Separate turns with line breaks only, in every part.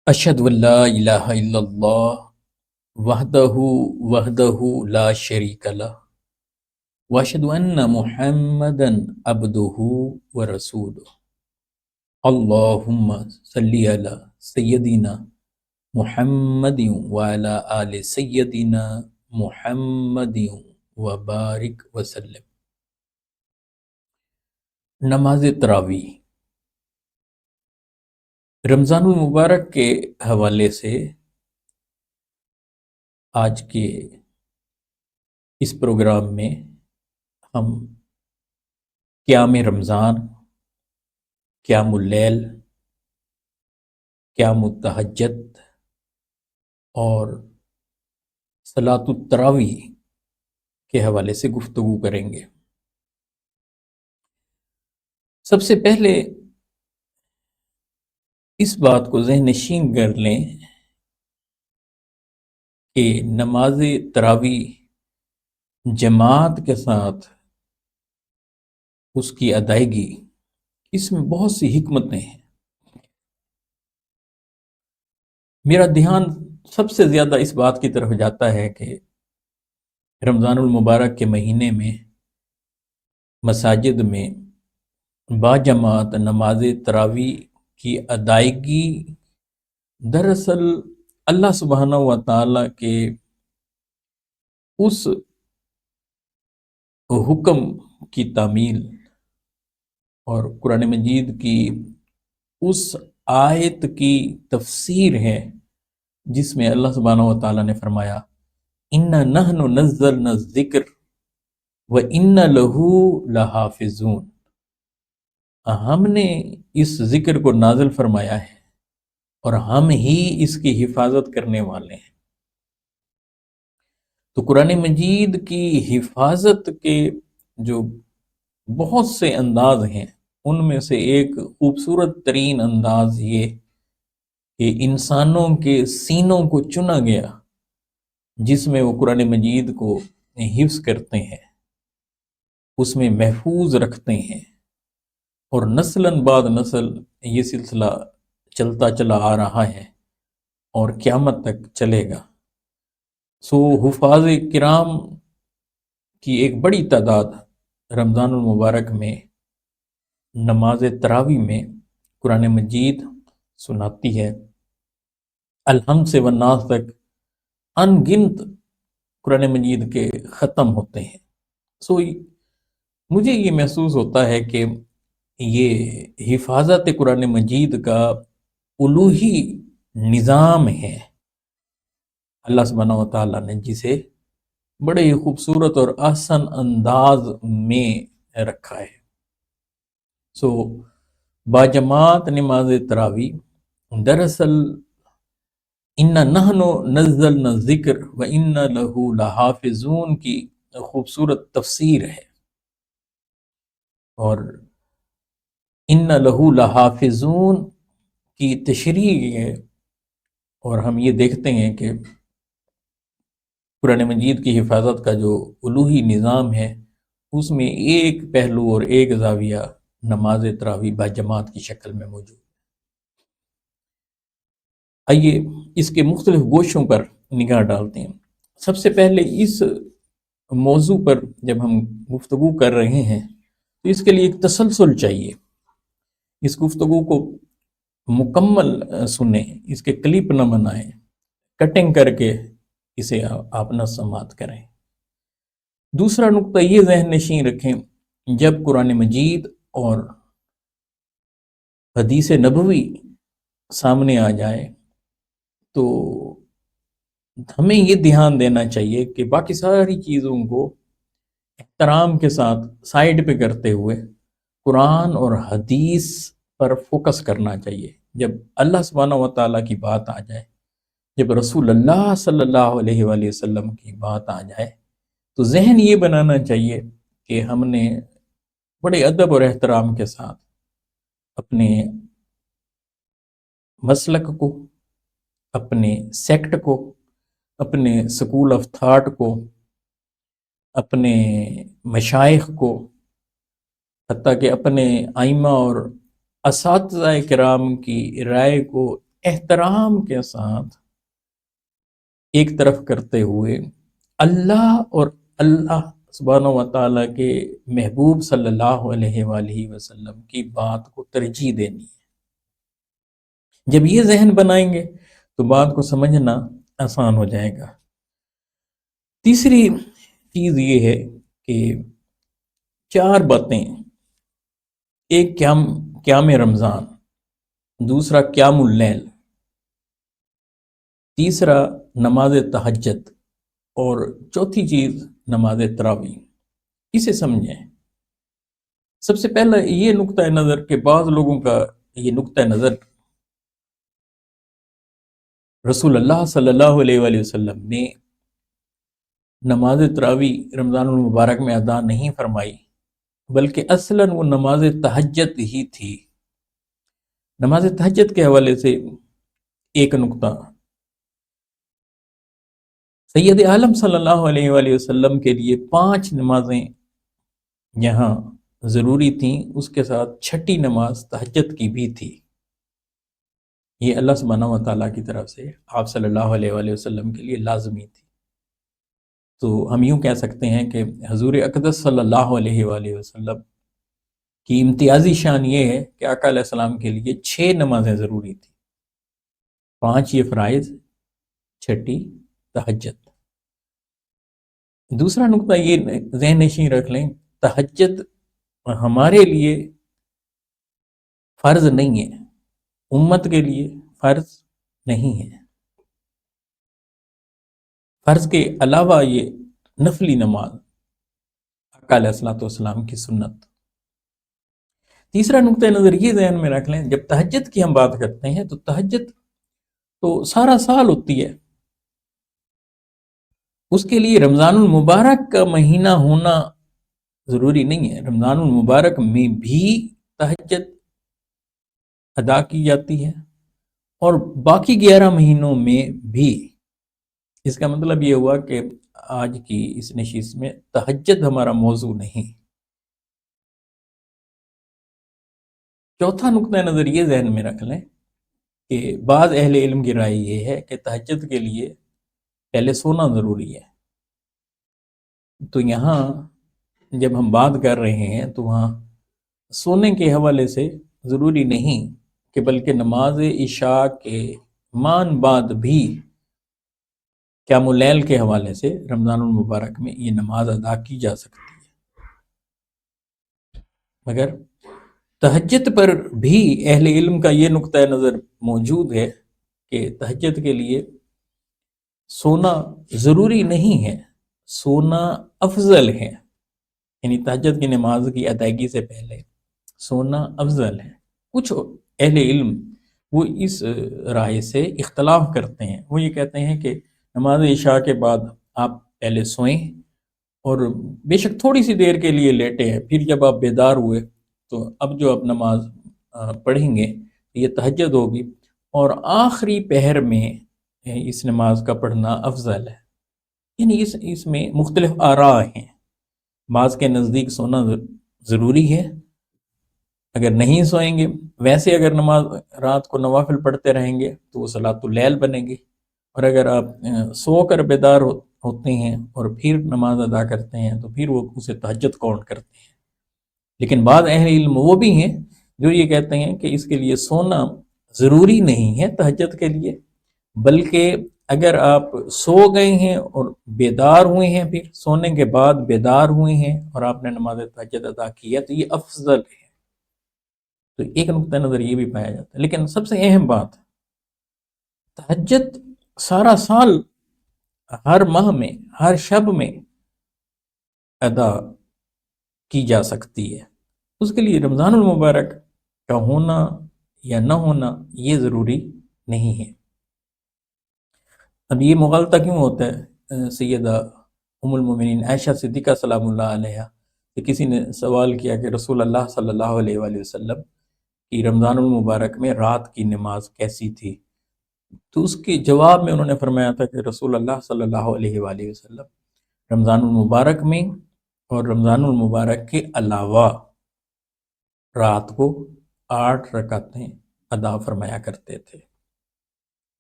اشہد ان لا الہ الا اللہ وحدہ لا شریک لہ واشہد ان محمدا عبدہ ورسولہ اللہم صلی علی سیدنا محمد وعلی آل سیدنا محمد وبارک وسلم۔ نماز تراویح رمضان المبارک کے حوالے سے آج کے اس پروگرام میں ہم قیام رمضان، قیام اللیل، قیام التہجد اور صلاۃ التراویح کے حوالے سے گفتگو کریں گے۔ سب سے پہلے اس بات کو ذہن نشین کر لیں کہ نماز تراویح جماعت کے ساتھ اس کی ادائیگی، اس میں بہت سی حکمتیں ہیں۔ میرا دھیان سب سے زیادہ اس بات کی طرف جاتا ہے کہ رمضان المبارک کے مہینے میں مساجد میں باجماعت نماز تراویح کی ادائیگی دراصل اللہ سبحانہ و تعالیٰ کے اس حکم کی تعمیل اور قرآن مجید کی اس آیت کی تفسیر ہے جس میں اللہ سبحانہ و تعالیٰ نے فرمایا اِنَّا نَحْنُ نَزَّلْنَا الذِّكْرَ وَإِنَّا لَهُ لَحَافِظُونَ، ہم نے اس ذکر کو نازل فرمایا ہے اور ہم ہی اس کی حفاظت کرنے والے ہیں۔ تو قرآن مجید کی حفاظت کے جو بہت سے انداز ہیں، ان میں سے ایک خوبصورت ترین انداز یہ کہ انسانوں کے سینوں کو چنا گیا جس میں وہ قرآن مجید کو حفظ کرتے ہیں، اس میں محفوظ رکھتے ہیں، اور نسلاً بعد نسل یہ سلسلہ چلتا چلا آ رہا ہے اور قیامت تک چلے گا۔ سو حفاظ کرام کی ایک بڑی تعداد رمضان المبارک میں نماز تراویح میں قرآن مجید سناتی ہے۔ الحمد سے والناس تک ان گنت قرآن مجید کے ختم ہوتے ہیں۔ سو مجھے یہ محسوس ہوتا ہے کہ یہ حفاظت قرآن مجید کا الوہی نظام ہے اللہ سبحانہ و تعالیٰ نے، جسے بڑے ہی خوبصورت اور آسان انداز میں رکھا ہے۔ سو باجماعت نماز تراویح دراصل اِنَّا نَحْنُ نَزَّلْنَا الذِّكْرَ وَإِنَّا لَهُ لَحَافِظُونَ کی خوبصورت تفسیر ہے، اور اِنَّا لَهُ لَحَافِظُونَ کی تشریح ہے۔ اور ہم یہ دیکھتے ہیں کہ قرآن مجید کی حفاظت کا جو الوہی نظام ہے، اس میں ایک پہلو اور ایک زاویہ نماز تراویح باجماعت کی شکل میں موجود ہے۔ آئیے اس کے مختلف گوشوں پر نگاہ ڈالتے ہیں۔ سب سے پہلے اس موضوع پر جب ہم گفتگو کر رہے ہیں تو اس کے لیے ایک تسلسل چاہیے۔ اس گفتگو کو مکمل سنیں، اس کے کلپ نہ بنائیں، کٹنگ کر کے اسے آپ نہ سماعت کریں۔ دوسرا نقطہ یہ ذہن نشین رکھیں، جب قرآن مجید اور حدیث نبوی سامنے آ جائے تو ہمیں یہ دھیان دینا چاہیے کہ باقی ساری چیزوں کو احترام کے ساتھ سائیڈ پہ کرتے ہوئے قرآن اور حدیث پر فوکس کرنا چاہیے۔ جب اللہ سبحانہ و تعالیٰ کی بات آ جائے، جب رسول اللہ صلی اللہ علیہ وآلہ وسلم کی بات آ جائے تو ذہن یہ بنانا چاہیے کہ ہم نے بڑے ادب اور احترام کے ساتھ اپنے مسلک کو، اپنے سیکٹ کو، اپنے سکول آف تھاٹ کو، اپنے مشائخ کو، حتیٰ کہ اپنے ائمہ اور اساتذہ کرام کی رائے کو احترام کے ساتھ ایک طرف کرتے ہوئے اللہ اور اللہ سبحانہ و تعالیٰ کے محبوب صلی اللہ علیہ وآلہ وسلم کی بات کو ترجیح دینی ہے۔ جب یہ ذہن بنائیں گے تو بات کو سمجھنا آسان ہو جائے گا۔ تیسری چیز یہ ہے کہ 4 باتیں، ایک قیام رمضان، دوسرا قیام اللیل، تیسرا نماز تہجد، اور چوتھی چیز نماز تراویح۔ اسے سمجھیں۔ سب سے پہلا یہ نقطہ نظر کہ بعض لوگوں کا یہ نقطہ نظر رسول اللہ صلی اللہ علیہ وآلہ وسلم نے نماز تراویح رمضان المبارک میں ادا نہیں فرمائی، بلکہ اصلاً وہ نماز تہجد ہی تھی۔ نماز تہجد کے حوالے سے ایک نقطہ، سید عالم صلی اللہ علیہ وآلہ وسلم کے لیے 5 نمازیں یہاں ضروری تھیں، اس کے ساتھ چھٹی نماز تہجد کی بھی تھی۔ یہ اللہ سبحانہ و تعالیٰ کی طرف سے آپ صلی اللہ علیہ وآلہ وسلم کے لیے لازمی تھی۔ تو ہم یوں کہہ سکتے ہیں کہ حضور اقدس صلی اللہ علیہ وآلہ وسلم کی امتیازی شان یہ ہے کہ آقا علیہ السلام کے لیے 6 نمازیں ضروری تھیں، 5 یہ فرائض، چھٹی تہجد۔ دوسرا نقطہ یہ ذہن نشین رکھ لیں، تہجد ہمارے لیے فرض نہیں ہے، امت کے لیے فرض نہیں ہے۔ فرض کے علاوہ یہ نفلی نماز آقا علیہ السلام کی سنت۔ تیسرا نقطہ نظر یہ ذہن میں رکھ لیں، جب تہجد کی ہم بات کرتے ہیں تو تہجد تو سارا سال ہوتی ہے، اس کے لیے رمضان المبارک کا مہینہ ہونا ضروری نہیں ہے۔ رمضان المبارک میں بھی تہجد ادا کی جاتی ہے اور باقی 11 مہینوں میں بھی۔ اس کا مطلب یہ ہوا کہ آج کی اس نشست میں تہجد ہمارا موضوع نہیں۔ چوتھا نقطہ نظر یہ ذہن میں رکھ لیں کہ بعض اہل علم کی رائے یہ ہے کہ تہجد کے لیے پہلے سونا ضروری ہے۔ تو یہاں جب ہم بات کر رہے ہیں تو وہاں سونے کے حوالے سے ضروری نہیں کہ بلکہ نماز عشاء کے مان بعد بھی قیام اللیل کے حوالے سے رمضان المبارک میں یہ نماز ادا کی جا سکتی ہے۔ مگر تہجد پر بھی اہل علم کا یہ نقطہ نظر موجود ہے کہ تہجد کے لیے سونا ضروری نہیں ہے، سونا افضل ہے، یعنی تہجد کی نماز کی ادائیگی سے پہلے سونا افضل ہے۔ کچھ اہل علم وہ اس رائے سے اختلاف کرتے ہیں، وہ یہ کہتے ہیں کہ نماز عشاء کے بعد آپ پہلے سوئیں اور بے شک تھوڑی سی دیر کے لیے لیٹے ہیں، پھر جب آپ بیدار ہوئے تو اب جو آپ نماز پڑھیں گے یہ تہجد ہوگی، اور آخری پہر میں اس نماز کا پڑھنا افضل ہے۔ یعنی اس میں مختلف آراء ہیں۔ بعض کے نزدیک سونا ضروری ہے، اگر نہیں سوئیں گے، ویسے اگر نماز رات کو نوافل پڑھتے رہیں گے تو وہ صلاۃ اللیل بنے گی، اور اگر آپ سو کر بیدار ہوتے ہیں اور پھر نماز ادا کرتے ہیں تو پھر وہ اسے تہجد کاؤنٹ کرتے ہیں۔ لیکن بعض اہل علم وہ بھی ہیں جو یہ کہتے ہیں کہ اس کے لیے سونا ضروری نہیں ہے تہجد کے لیے، بلکہ اگر آپ سو گئے ہیں اور بیدار ہوئے ہیں، پھر سونے کے بعد بیدار ہوئے ہیں اور آپ نے نماز تہجد ادا کی ہے تو یہ افضل ہے۔ تو ایک نقطہ نظر یہ بھی پایا جاتا ہے۔ لیکن سب سے اہم بات، تہجد سارا سال، ہر ماہ میں، ہر شب میں ادا کی جا سکتی ہے۔ اس کے لیے رمضان المبارک کا ہونا یا نہ ہونا یہ ضروری نہیں ہے۔ اب یہ مغالطہ کیوں ہوتا ہے؟ سیدہ ام المومنین عائشہ صدیقہ سلام اللہ علیہ کہ کسی نے سوال کیا کہ رسول اللہ صلی اللہ علیہ وآلہ وسلم کی رمضان المبارک میں رات کی نماز کیسی تھی؟ تو اس کے جواب میں انہوں نے فرمایا تھا کہ رسول اللہ صلی اللہ علیہ وآلہ وسلم رمضان المبارک میں اور رمضان المبارک کے علاوہ رات کو 8 رکعتیں ادا فرمایا کرتے تھے۔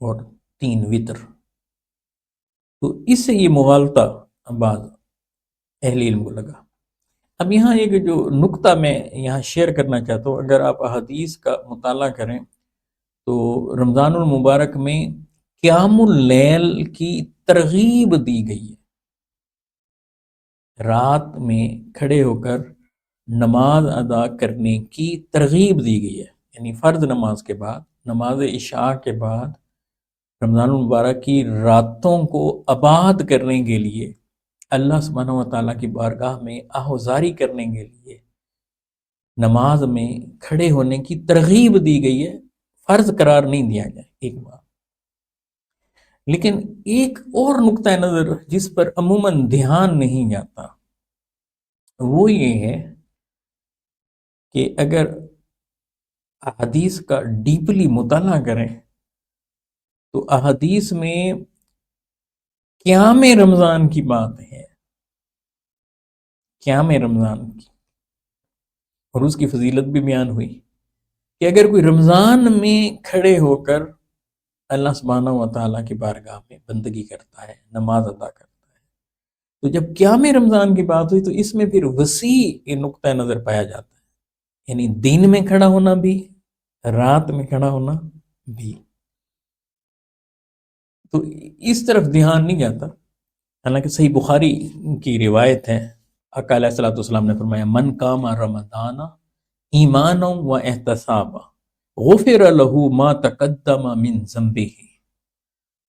اور 3 وطر. تو اس سے یہ مغالطہ بعض اہل علم کو لگا. اب یہاں ایک جو نقطہ میں یہاں شیئر کرنا چاہتا ہوں، اگر آپ احادیث کا مطالعہ کریں تو رمضان المبارک میں قیام اللیل کی ترغیب دی گئی ہے. رات میں کھڑے ہو کر نماز ادا کرنے کی ترغیب دی گئی ہے. یعنی فرض نماز کے بعد، نماز عشاء کے بعد رمضان المبارک کی راتوں کو آباد کرنے کے لیے، اللہ سبحانہ و تعالیٰ کی بارگاہ میں آہوزاری کرنے کے لیے نماز میں کھڑے ہونے کی ترغیب دی گئی ہے، فرض قرار نہیں دیا جائے. ایک بات. لیکن ایک اور نقطہ نظر جس پر عموماً دھیان نہیں جاتا وہ یہ ہے کہ اگر احادیث کا ڈیپلی مطالعہ کریں تو احادیث میں قیام رمضان کی بات ہے، قیام رمضان کی، اور اس کی فضیلت بھی بیان ہوئی کہ اگر کوئی رمضان میں کھڑے ہو کر اللہ سبحانہ و تعالیٰ کی بارگاہ میں بندگی کرتا ہے، نماز ادا کرتا ہے، تو جب قیام رمضان کی بات ہوئی تو اس میں پھر وسیع نقطہ نظر پایا جاتا ہے. یعنی دن میں کھڑا ہونا بھی، رات میں کھڑا ہونا بھی. تو اس طرف دھیان نہیں جاتا. حالانکہ صحیح بخاری کی روایت ہے، آقا علیہ الصلوۃ والسلام نے فرمایا من قام رمضان ایمانا و احتسابا غفر له ما تقدم من ذنبہ.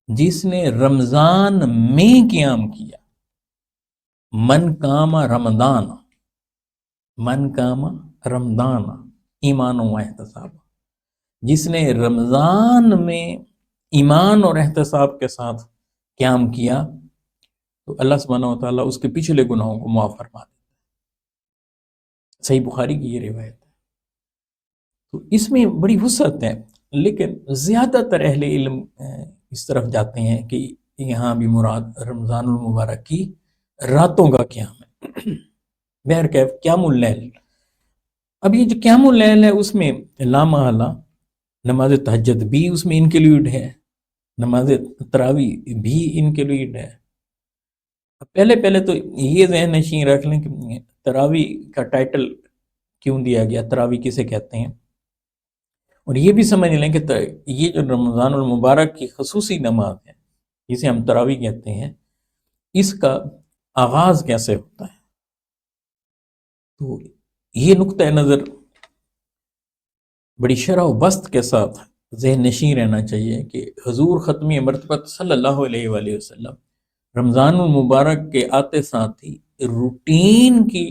جس نے رمضان میں قیام کیا، من قام رمضان، من قام رمضان ایمان و احتساب، جس نے رمضان میں ایمان اور احتساب کے ساتھ قیام کیا تو اللہ سبحانہ و تعالیٰ اس کے پچھلے گناہوں کو معاف فرما دیتا ہے. صحیح بخاری کی یہ روایت ہے. تو اس میں بڑی وسعت ہے، لیکن زیادہ تر اہل علم اس طرف جاتے ہیں کہ یہاں بھی مراد رمضان المبارک کی راتوں کا قیام ہے. بہرکیف قیام اللیل. اب یہ جو قیام اللیل ہے اس میں لامحالہ نماز تہجد بھی اس میں انکلوڈ ہے، نماز تراویح بھی انکلوڈ ہے. پہلے تو یہ ذہن نشین رکھ لیں کہ تراویح کا ٹائٹل کیوں دیا گیا، تراویح کسے کہتے ہیں، اور یہ بھی سمجھ لیں کہ یہ جو رمضان المبارک کی خصوصی نماز ہے جسے ہم تراویح کہتے ہیں، اس کا آغاز کیسے ہوتا ہے. تو یہ نقطہ نظر بڑی شرح و بسط کے ساتھ ذہن نشین رہنا چاہیے کہ حضور ختمی مرتبت صلی اللہ علیہ وآلہ وسلم رمضان المبارک کے آتے ساتھ ہی روٹین کی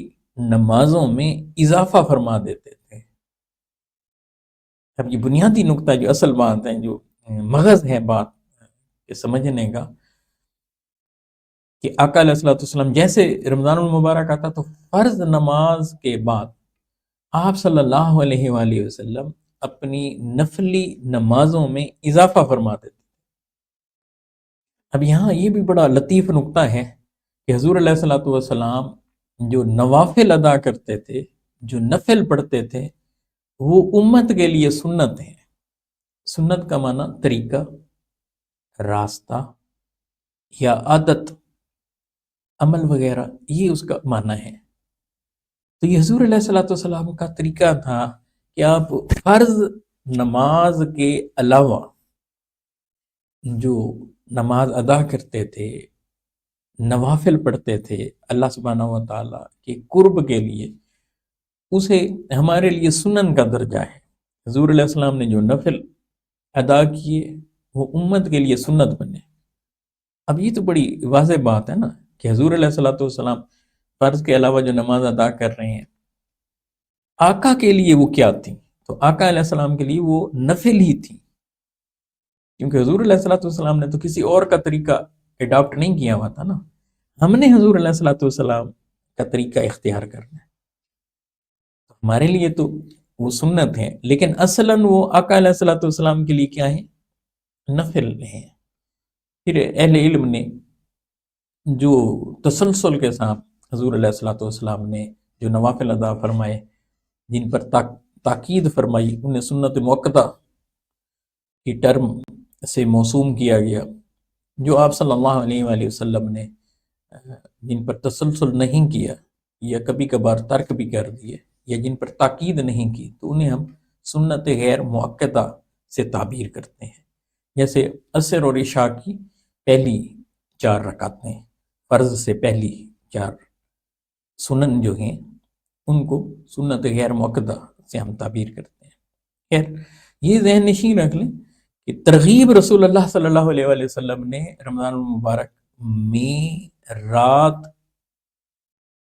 نمازوں میں اضافہ فرما دیتے تھے. اب یہ بنیادی نقطہ جو اصل بات ہے، جو مغز ہے بات کے سمجھنے کا، کہ آقا علیہ الصلوۃ والسلام جیسے رمضان المبارک آتا تو فرض نماز کے بعد آپ صلی اللہ علیہ وآلہ وسلم اپنی نفلی نمازوں میں اضافہ فرما دیتے. اب یہاں یہ بھی بڑا لطیف نقطہ ہے کہ حضور علیہ الصلوۃ والسلام جو نوافل ادا کرتے تھے، جو نفل پڑھتے تھے، وہ امت کے لیے سنت ہے. سنت کا معنی طریقہ، راستہ یا عادت، عمل وغیرہ، یہ اس کا معنی ہے. تو یہ حضور علیہ الصلوۃ والسلام کا طریقہ تھا کہ آپ فرض نماز کے علاوہ جو نماز ادا کرتے تھے، نوافل پڑھتے تھے اللہ سبحانہ و تعالیٰ کے قرب کے لیے، اسے ہمارے لیے سنن کا درجہ ہے. حضور علیہ السلام نے جو نفل ادا کیے وہ امت کے لیے سنت بنے. اب یہ تو بڑی واضح بات ہے نا کہ حضور علیہ الصلوۃ والسلام فرض کے علاوہ جو نماز ادا کر رہے ہیں، آقا کے لیے وہ کیا تھی؟ تو آقا علیہ السلام کے لیے وہ نفل ہی تھی، کیونکہ حضور علیہ الصلوۃ والسلام نے تو کسی اور کا طریقہ اڈاپٹ نہیں کیا ہوا تھا نا. ہم نے حضور علیہ الصلوۃ والسلام کا طریقہ اختیار کرنا ہے. ہمارے لیے تو وہ سنت ہے، لیکن اصلاً وہ آقا علیہ الصلوۃ والسلام کے لیے کیا ہے؟ نفل ہے. پھر اہل علم نے جو تسلسل کے ساتھ حضور علیہ الصلوۃ والسلام نے جو نوافل ادا فرمائے، جن پر تاکید فرمائی، انہیں سنت موقتہ کی ٹرم سے موسوم کیا گیا، جو آپ صلی اللہ علیہ وآلہ وسلم نے جن پر تسلسل نہیں کیا یا کبھی کبھار ترک بھی کر دیے یا جن پر تاکید نہیں کی، تو انہیں ہم سنت غیر مؤکدہ سے تعبیر کرتے ہیں۔ جیسے عصر اور عشاء کی پہلی 4 رکعتیں، فرض سے پہلی 4 سنن جو ہیں، ان کو سنت غیر مؤکدہ سے ہم تعبیر کرتے ہیں۔ خیر، یہ ذہن نشین رکھ لیں کہ ترغیب رسول اللہ صلی اللہ علیہ وآلہ وسلم نے رمضان المبارک میں رات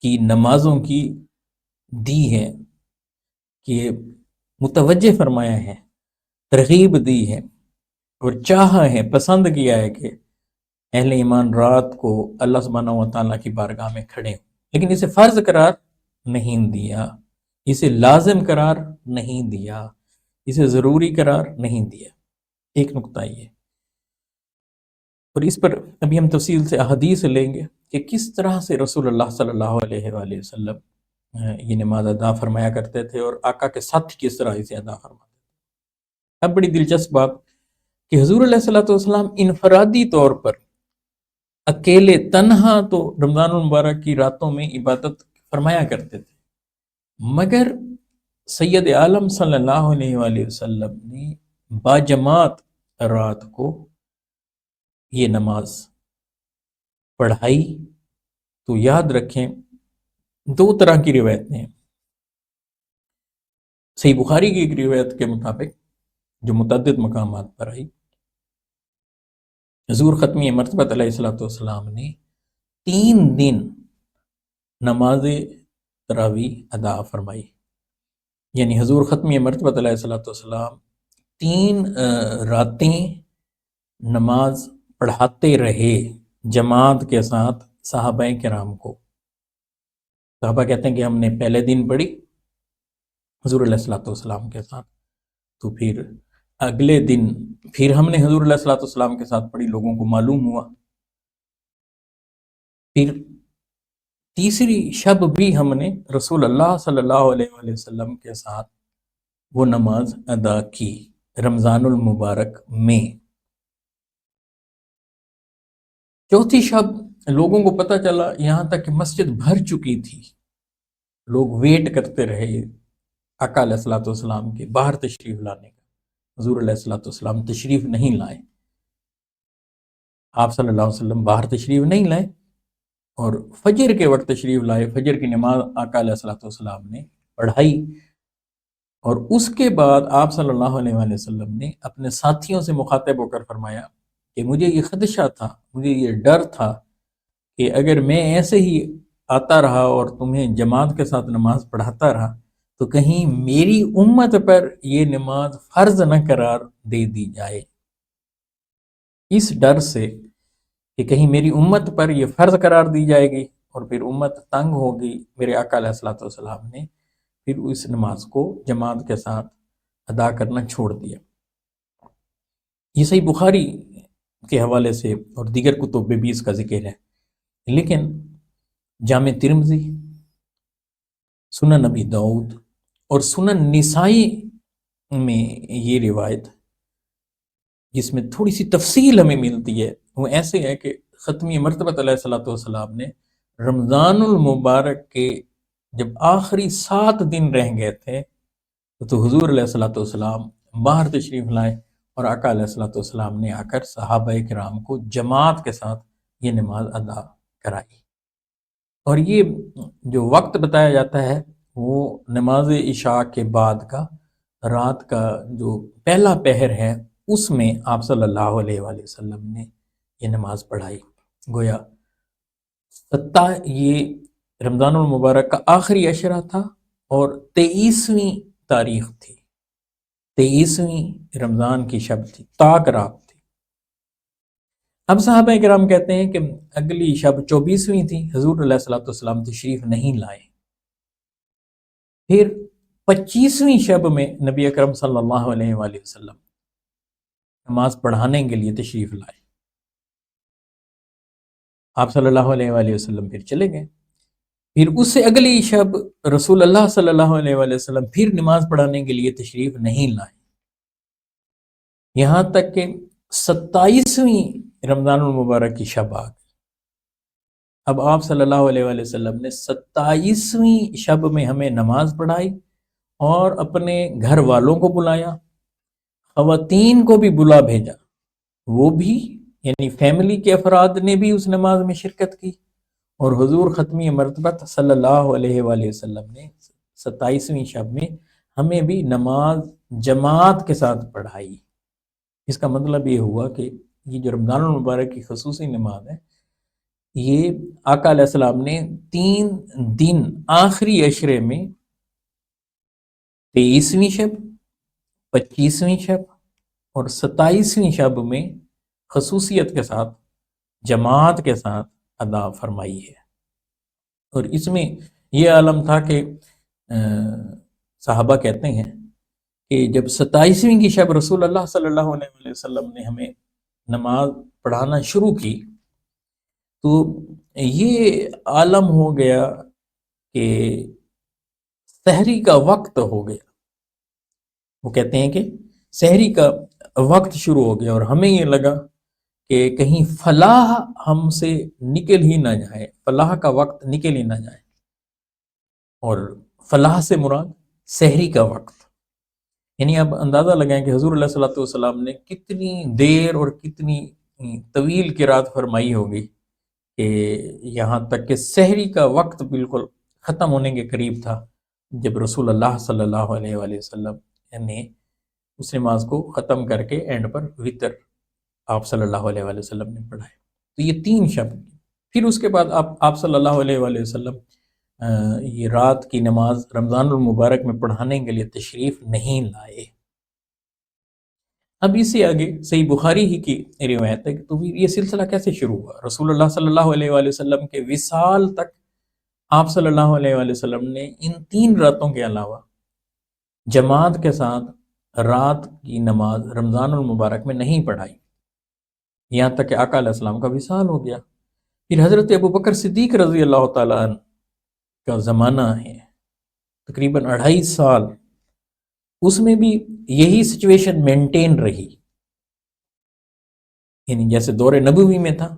کی نمازوں کی دی ہے، کہ متوجہ فرمایا ہے، ترغیب دی ہے اور چاہا ہے، پسند کیا ہے کہ اہل ایمان رات کو اللہ سبحانہ و تعالیٰ کی بارگاہ میں کھڑے ہوں، لیکن اسے فرض قرار نہیں دیا، اسے لازم قرار نہیں دیا، اسے ضروری قرار نہیں دیا۔ ایک نقطہ یہ، اور اس پر ابھی ہم تفصیل سے احادیث لیں گے کہ کس طرح سے رسول اللہ صلی اللہ علیہ وآلہ وسلم یہ نماز ادا فرمایا کرتے تھے اور آقا کے ساتھ کس طرح اسے ادا فرماتے تھے۔ اب بڑی دلچسپ بات کہ حضور علیہ الصلوۃ والسلام انفرادی طور پر اکیلے تنہا تو رمضان المبارک کی راتوں میں عبادت فرمایا کرتے تھے، مگر سید عالم صلی اللہ علیہ وآلہ وسلم نے باجماعت رات کو یہ نماز پڑھائی۔ تو یاد رکھیں 2 طرح کی روایتیں ہیں۔ صحیح بخاری کی ایک روایت کے مطابق جو متعدد مقامات پر آئی، حضور ختمی مرتبہ علیہ الصلوۃ والسلام نے 3 دن نماز تراویح ادا فرمائی، یعنی حضور ختمی مرتبہ علیہ الصلوۃ والسلام 3 راتیں نماز پڑھاتے رہے جماعت کے ساتھ صحابہ کرام کو۔ صحابہ کہتے ہیں کہ ہم نے پہلے دن پڑھی حضور علیہ الصلوۃ والسلام کے ساتھ، تو پھر اگلے دن پھر ہم نے حضور علیہ الصلوۃ والسلام کے ساتھ پڑھی، لوگوں کو معلوم ہوا۔ پھر تیسری شب بھی ہم نے رسول اللہ صلی اللہ علیہ وآلہ وسلم کے ساتھ وہ نماز ادا کی رمضان المبارک میں۔ چوتھی شب لوگوں کو پتہ چلا، یہاں تک کہ مسجد بھر چکی تھی، لوگ ویٹ کرتے رہے آقا علیہ الصلوۃ والسلام کے باہر تشریف لانے کا۔ حضور علیہ الصلوۃ والسلام تشریف نہیں لائے، آپ صلی اللہ علیہ وسلم باہر تشریف نہیں لائے، اور فجر کے وقت تشریف لائے۔ فجر کی نماز آقا علیہ الصلوۃ والسلام نے پڑھائی، اور اس کے بعد آپ صلی اللہ علیہ وآلہ وسلم نے اپنے ساتھیوں سے مخاطب ہو کر فرمایا کہ مجھے یہ خدشہ تھا، مجھے یہ ڈر تھا کہ اگر میں ایسے ہی آتا رہا اور تمہیں جماعت کے ساتھ نماز پڑھاتا رہا تو کہیں میری امت پر یہ نماز فرض نہ قرار دے دی جائے۔ اس ڈر سے کہ کہیں میری امت پر یہ فرض قرار دی جائے گی اور پھر امت تنگ ہوگی، میرے آقا علیہ الصلوۃ والسلام نے پھر اس نماز کو جماعت کے ساتھ ادا کرنا چھوڑ دیا۔ یہ صحیح بخاری کے حوالے سے اور دیگر کتب میں بھی اس کا ذکر ہے، لیکن جامع ترمذی، سنن ابی داؤد اور سنن نسائی میں یہ روایت جس میں تھوڑی سی تفصیل ہمیں ملتی ہے، وہ ایسے ہے کہ ختمی مرتبہ علیہ الصلوۃ والسلام نے رمضان المبارک کے جب آخری 7 دن رہ گئے تھے تو حضور علیہ الصلوۃ والسلام باہر تشریف لائے، اور آقا علیہ الصلوۃ والسلام نے آ کر صحابہ کرام کو جماعت کے ساتھ یہ نماز ادا کرائی۔ اور یہ جو وقت بتایا جاتا ہے وہ نماز عشاء کے بعد کا رات کا جو پہلا پہر ہے، اس میں آپ صلی اللہ علیہ وآلہ وسلم نے یہ نماز پڑھائی۔ گویا یہ رمضان المبارک کا آخری عشرہ تھا اور 23ویں تاریخ تھی، 23ویں رمضان کی شب تھی، تاک رات تھی۔ اب صحابہ کرام کہتے ہیں کہ اگلی شب 24ویں تھی، حضور علیہ الصلوۃ والسلام تشریف نہیں لائے۔ پھر 25ویں شب میں نبی اکرم صلی اللہ علیہ وآلہ وسلم نماز پڑھانے کے لیے تشریف لائے۔ آپ صلی اللہ علیہ وآلہ وسلم پھر چلے گئے۔ پھر اس سے اگلی شب رسول اللہ صلی اللہ علیہ وآلہ وسلم پھر نماز پڑھانے کے لیے تشریف نہیں لائے، یہاں تک کہ 27ویں رمضان المبارک کی شب آ گئی۔ اب آپ صلی اللہ علیہ وآلہ وسلم نے 27ویں شب میں ہمیں نماز پڑھائی اور اپنے گھر والوں کو بلایا، خواتین کو بھی بلا بھیجا، وہ بھی یعنی فیملی کے افراد نے بھی اس نماز میں شرکت کی، اور حضور ختمی مرتبہ صلی اللہ علیہ وآلہ وسلم نے 27ویں شب میں ہمیں بھی نماز جماعت کے ساتھ پڑھائی۔ اس کا مطلب یہ ہوا کہ یہ جو رمضان المبارک کی خصوصی نماز ہے، یہ آقا علیہ السلام نے 3 دن آخری عشرے میں 23ویں شب، 25ویں شب اور 27ویں شب میں خصوصیت کے ساتھ جماعت کے ساتھ ادا فرمائی ہے۔ اور اس میں یہ عالم تھا کہ صحابہ کہتے ہیں کہ جب 27ویں کی شب رسول اللہ صلی اللہ علیہ وسلم نے ہمیں نماز پڑھانا شروع کی تو یہ عالم ہو گیا کہ سحری کا وقت ہو گیا۔ وہ کہتے ہیں کہ سحری کا وقت شروع ہو گیا اور ہمیں یہ لگا کہ کہیں فلاح ہم سے نکل ہی نہ جائے، فلاح کا وقت نکل ہی نہ جائے، اور فلاح سے مراد سحری کا وقت۔ یعنی اب اندازہ لگائیں کہ حضور علیہ الصلوۃ والسلام نے کتنی دیر اور کتنی طویل قرات فرمائی ہوگی کہ یہاں تک کہ سحری کا وقت بالکل ختم ہونے کے قریب تھا جب رسول اللہ صلی اللہ علیہ وآلہ وسلم نے اس نماز کو ختم کر کے اینڈ پر وطر آپ صلی اللہ علیہ وآلہ وسلم نے پڑھائے۔ تو یہ 3 شب، پھر اس کے بعد آپ صلی اللہ علیہ وآلہ وسلم یہ رات کی نماز رمضان المبارک میں پڑھانے کے لیے تشریف نہیں لائے۔ اب اس سے آگے صحیح بخاری ہی کی روایت ہے کہ تو یہ سلسلہ کیسے شروع ہوا۔ رسول اللہ صلی اللہ علیہ وآلہ وسلم کے وصال تک آپ صلی اللہ علیہ وآلہ وسلم نے ان 3 راتوں کے علاوہ جماعت کے ساتھ رات کی نماز رمضان المبارک میں نہیں پڑھائی، یہاں تک کہ آقا علیہ السلام کا وصال ہو گیا۔ پھر حضرت ابو بکر صدیق رضی اللہ تعالیٰ عنہ کا زمانہ ہے، تقریباً 2.5 سال، اس میں بھی یہی سچویشن مینٹین رہی، یعنی جیسے دور نبوی میں تھا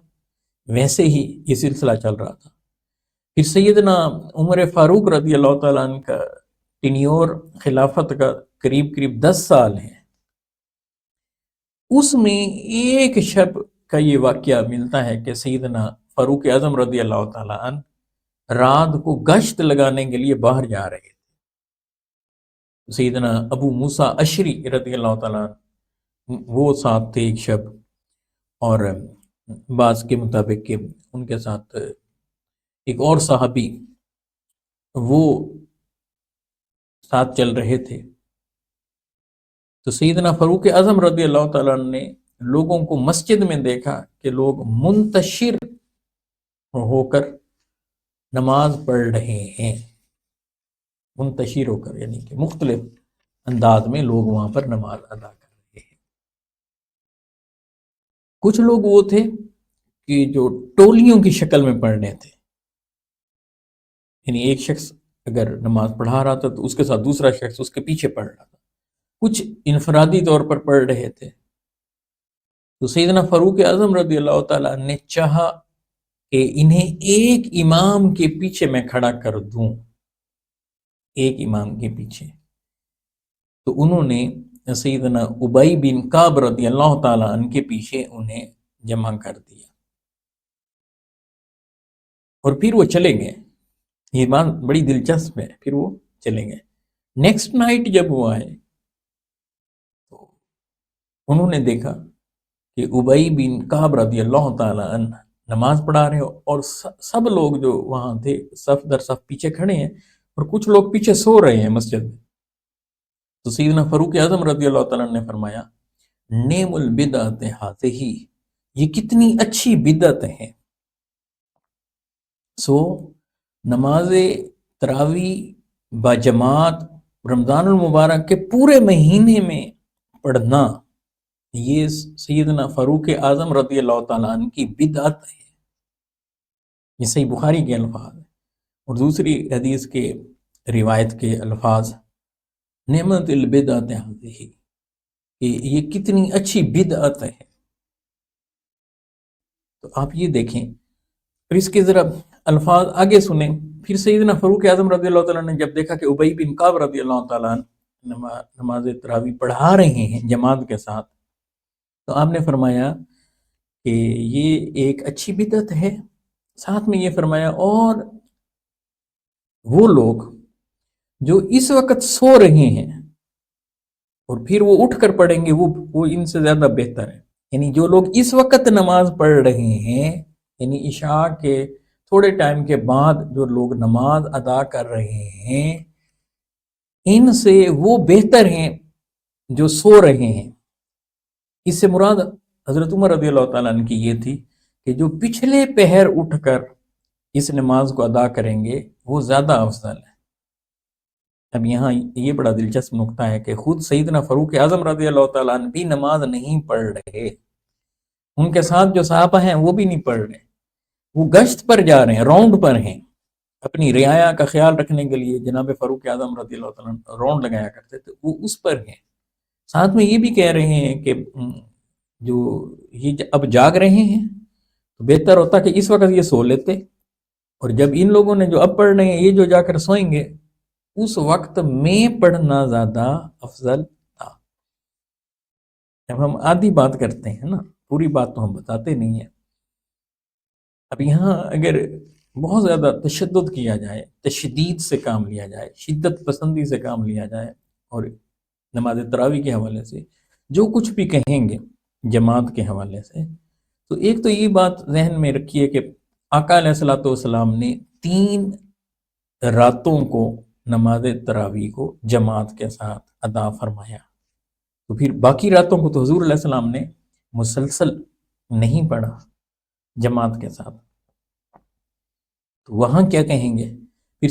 ویسے ہی یہ سلسلہ چل رہا تھا۔ پھر سیدنا عمر فاروق رضی اللہ تعالیٰ عنہ کا ٹینیور خلافت کا قریب 10 سال ہے، اس میں ایک شب کا یہ واقعہ ملتا ہے کہ سیدنا فاروق اعظم رضی اللہ تعالیٰ عنہ رات کو گشت لگانے کے لیے باہر جا رہے تھے۔ سیدنا ابو موسیٰ اشری رضی اللہ تعالیٰ عنہ وہ ساتھ تھے ایک شب، اور بعض کے مطابق کہ ان کے ساتھ ایک اور صحابی وہ ساتھ چل رہے تھے۔ تو سیدنا فاروق اعظم رضی اللہ تعالیٰ عنہ نے لوگوں کو مسجد میں دیکھا کہ لوگ منتشر ہو کر نماز پڑھ رہے ہیں، منتشر ہو کر یعنی کہ مختلف انداز میں لوگ وہاں پر نماز ادا کر رہے ہیں۔ کچھ لوگ وہ تھے کہ جو ٹولیوں کی شکل میں پڑھ رہے تھے، یعنی ایک شخص اگر نماز پڑھا رہا تھا تو اس کے ساتھ دوسرا شخص اس کے پیچھے پڑھ رہا تھا، کچھ انفرادی طور پر پڑھ رہے تھے۔ تو سیدنا فاروق اعظم رضی اللہ تعالیٰ نے چاہا کہ انہیں ایک امام کے پیچھے میں کھڑا کر دوں، ایک امام کے پیچھے۔ تو انہوں نے سیدنا ابی بن کعب رضی اللہ تعالیٰ عنہ کے پیچھے انہیں جمع کر دیا، اور پھر وہ چلے گئے۔ یہ بات بڑی دلچسپ ہے، پھر وہ چلے گئے۔ نیکسٹ نائٹ جب وہ آئے تو انہوں نے دیکھا کہ ابی بن کعب رضی اللہ تعالیٰ عنہ نماز پڑھا رہے اور سب لوگ جو وہاں تھے صف در صف پیچھے کھڑے ہیں، اور کچھ لوگ پیچھے سو رہے ہیں مسجد میں۔ تو سیدنا فاروق اعظم رضی اللہ تعالیٰ نے فرمایا، نعم البدعۃ ہذہ، یہ کتنی اچھی بدعت ہے۔ سو نماز تراویح باجماعت رمضان المبارک کے پورے مہینے میں پڑھنا، یہ سیدنا فاروق اعظم رضی اللہ تعالیٰ عنہ کی بدعت ہے۔ یہ صحیح بخاری کے الفاظ ہیں، اور دوسری حدیث کے روایت کے الفاظ، نعمت البدعۃ ہذہ، کہ یہ کتنی اچھی بدعت ہے۔ تو آپ یہ دیکھیں، پھر اس کے ذرا الفاظ آگے سنیں. پھر سیدنا فاروق اعظم رضی اللہ تعالیٰ نے جب دیکھا کہ ابی بن کعب رضی اللہ تعالیٰ عنہ نماز تراویح پڑھا رہے ہیں جماعت کے ساتھ، تو آپ نے فرمایا کہ یہ ایک اچھی بدعت ہے. ساتھ میں یہ فرمایا اور وہ لوگ جو اس وقت سو رہے ہیں اور پھر وہ اٹھ کر پڑھیں گے وہ ان سے زیادہ بہتر ہے. یعنی جو لوگ اس وقت نماز پڑھ رہے ہیں، یعنی عشاء کے تھوڑے ٹائم کے بعد جو لوگ نماز ادا کر رہے ہیں، ان سے وہ بہتر ہیں جو سو رہے ہیں. اس سے مراد حضرت عمر رضی اللہ تعالیٰ عنہ کی یہ تھی کہ جو پچھلے پہر اٹھ کر اس نماز کو ادا کریں گے وہ زیادہ افضل ہے. اب یہاں یہ بڑا دلچسپ نقطہ ہے کہ خود سیدنا فاروق اعظم رضی اللہ تعالیٰ عنہ بھی نماز نہیں پڑھ رہے، ان کے ساتھ جو صحابہ ہیں وہ بھی نہیں پڑھ رہے، وہ گشت پر جا رہے ہیں، راؤنڈ پر ہیں. اپنی رعایا کا خیال رکھنے کے لیے جناب فاروق اعظم رضی اللہ تعالیٰ عنہ راؤنڈ لگایا کرتے تھے، وہ اس پر ہیں. ساتھ میں یہ بھی کہہ رہے ہیں کہ جو یہ اب جاگ رہے ہیں تو بہتر ہوتا کہ اس وقت یہ سو لیتے، اور جب ان لوگوں نے جو اب پڑھ رہے ہیں یہ جو جا کر سوئیں گے اس وقت میں پڑھنا زیادہ افضل تھا. جب ہم آدھی بات کرتے ہیں نا، پوری بات تو ہم بتاتے نہیں ہیں. اب یہاں اگر بہت زیادہ تشدد کیا جائے، تشدید سے کام لیا جائے، شدت پسندی سے کام لیا جائے، اور نماز تراویح کے حوالے سے جو کچھ بھی کہیں گے جماعت کے حوالے سے، تو ایک تو یہ بات ذہن میں رکھیے کہ آقا علیہ الصلوۃ والسلام نے 3 راتوں کو نماز تراویح کو جماعت کے ساتھ ادا فرمایا، تو پھر باقی راتوں کو تو حضور علیہ السلام نے مسلسل نہیں پڑھا جماعت کے ساتھ. تو وہاں کیا کہیں گے؟ پھر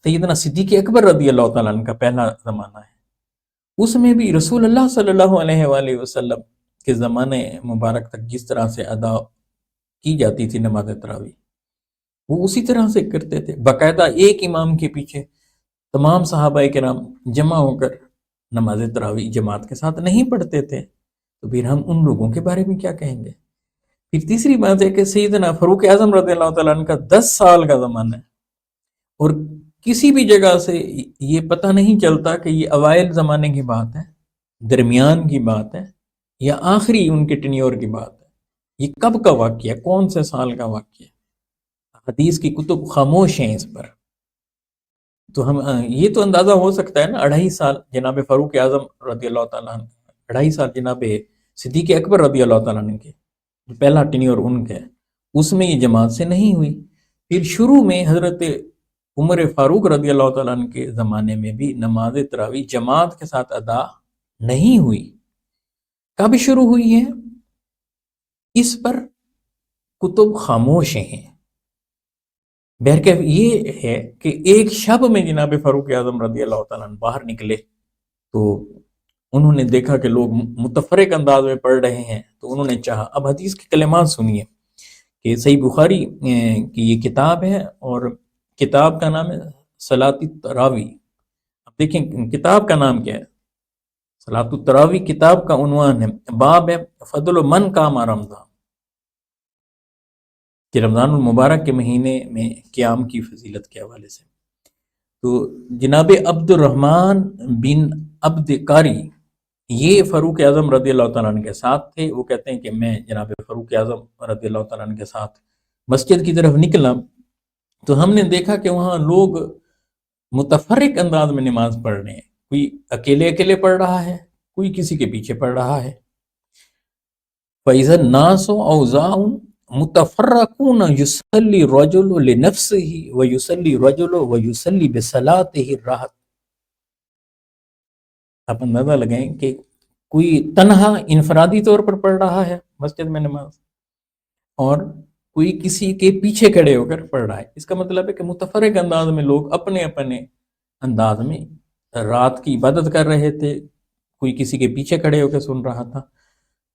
سیدنا صدیق اکبر رضی اللہ تعالیٰ عنہ کا پہلا زمانہ ہے، اس میں بھی رسول اللہ صلی اللہ علیہ وآلہ وسلم کے زمانے مبارک تک جس طرح سے ادا کی جاتی تھی نماز تراویح وہ اسی طرح سے کرتے تھے. باقاعدہ ایک امام کے پیچھے تمام صحابہ کرام جمع ہو کر نماز تراویح جماعت کے ساتھ نہیں پڑھتے تھے. تو پھر ہم ان لوگوں کے بارے میں کیا کہیں گے؟ پھر تیسری بات ہے کہ سیدنا فاروق اعظم رضی اللہ تعالیٰ عنہ کا 10 سال کا زمانہ ہے، اور کسی بھی جگہ سے یہ پتہ نہیں چلتا کہ یہ اوائل زمانے کی بات ہے، درمیان کی بات ہے، یا آخری ان کے ٹینیور کی بات ہے. یہ کب کا واقعہ، کون سے سال کا واقعہ؟ حدیث کی کتب خاموش ہیں اس پر. تو ہم یہ تو اندازہ ہو سکتا ہے نا، 2.5 سال جناب فاروق اعظم رضی اللہ تعالیٰ عنہ، 2.5 سال جناب صدیق اکبر رضی اللہ تعالیٰ عنہ کے پہلا ٹینیور ان کے، اس میں یہ جماعت سے نہیں ہوئی. پھر شروع میں حضرت عمر فاروق رضی اللہ تعالیٰ عنہ کے زمانے میں بھی نماز تراویح جماعت کے ساتھ ادا نہیں ہوئی. کب شروع ہوئی ہے اس پر کتب خاموش ہیں. بہرکیف یہ ہے کہ ایک شب میں جناب فاروق اعظم رضی اللہ تعالیٰ عنہ باہر نکلے تو انہوں نے دیکھا کہ لوگ متفرق انداز میں پڑھ رہے ہیں، تو انہوں نے چاہا. اب حدیث کے کلمات سنیے کہ صحیح بخاری کی یہ کتاب ہے، اور کتاب کا نام ہے صلاۃ التراویح. اب دیکھیں کتاب کا نام کیا ہے، صلاۃ التراویح کتاب کا عنوان ہے. باب ہے فضل من قام رمضان، کہ رمضان المبارک کے مہینے میں قیام کی فضیلت کے حوالے سے. تو جناب عبد الرحمن بن عبد قاری یہ فاروق اعظم رضی اللہ تعالیٰ عنہ کے ساتھ تھے. وہ کہتے ہیں کہ میں جناب فاروق اعظم رضی اللہ تعالیٰ عنہ کے ساتھ مسجد کی طرف نکلا تو ہم نے دیکھا کہ وہاں لوگ متفرق انداز میں نماز پڑھ رہے ہیں. کوئی اکیلے اکیلے پڑھ رہا ہے، کوئی کسی کے پیچھے پڑھ رہا ہے. فَإِذَا النَّاسُ أَوْزَاعٌ مُتَفَرَّقُونَ يُصَلِّي الرَّجُلُ لِنَفْسِهِ وَيُصَلِّي الرَّجُلُ وَيُصَلِّي بِصَلَاتِهِ الرَّاحَةِ. آپ اندازہ لگائیں کہ کوئی تنہا انفرادی طور پر پڑھ رہا ہے مسجد میں نماز، اور کوئی کسی کے پیچھے کھڑے ہو کر پڑھ رہا ہے. اس کا مطلب ہے کہ متفرق انداز میں لوگ اپنے اپنے انداز میں رات کی عبادت کر رہے تھے، کوئی کسی کے پیچھے کھڑے ہو کے سن رہا تھا.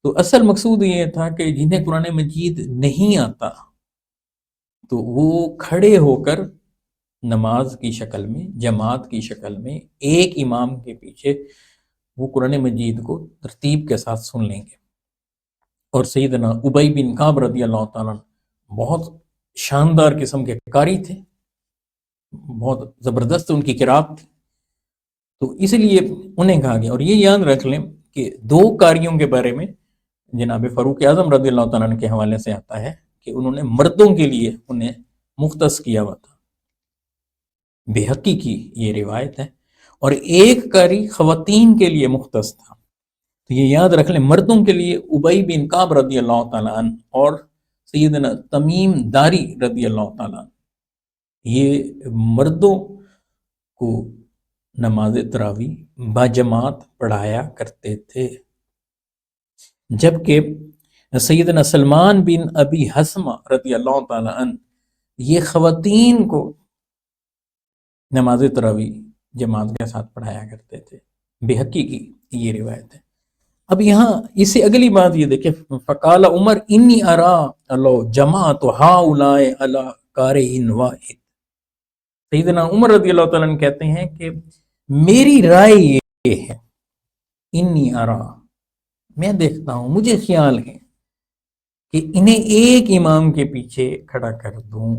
تو اصل مقصود یہ تھا کہ جنہیں قرآن مجید نہیں آتا تو وہ کھڑے ہو کر نماز کی شکل میں، جماعت کی شکل میں ایک امام کے پیچھے وہ قرآن مجید کو ترتیب کے ساتھ سن لیں گے. اور سیدنا ابی بن کعب رضی اللہ تعالیٰ بہت شاندار قسم کے قاری تھے، بہت زبردست ان کی قرات تھی، تو اس لیے انہیں کہا گیا۔ اور یہ یاد رکھ لیں کہ دو قاریوں کے بارے میں جناب فاروق اعظم رضی اللہ تعالیٰ عنہ کے حوالے سے آتا ہے کہ انہوں نے مردوں کے لیے انہیں مختص کیا ہوا تھا، بحقی کی یہ روایت ہے، اور ایک قاری خواتین کے لیے مختص تھا۔ تو یہ یاد رکھ لیں، مردوں کے لیے ابی بن کعب رضی اللہ تعالیٰ عنہ اور سیدنا تمیم داری رضی اللہ تعالیٰ عنہ، یہ مردوں کو نماز تراویح باجماعت پڑھایا کرتے تھے، جبکہ سیدنا سلمان بن ابی حسمہ رضی اللہ تعالیٰ عنہ یہ خواتین کو نماز تراویح جماعت کے ساتھ پڑھایا کرتے تھے، بحقی کی یہ روایت ہے۔ اب یہاں اس سے اگلی بات یہ دیکھیں، فقال عمر انی ارا لو جماعت ہؤلاء علی قارئ واحد۔ سیدنا عمر رضی اللہ تعالیٰ عنہ کہتے ہیں کہ میری رائے یہ ہے، انی ارا، میں دیکھتا ہوں، مجھے خیال ہے کہ انہیں ایک امام کے پیچھے کھڑا کر دوں۔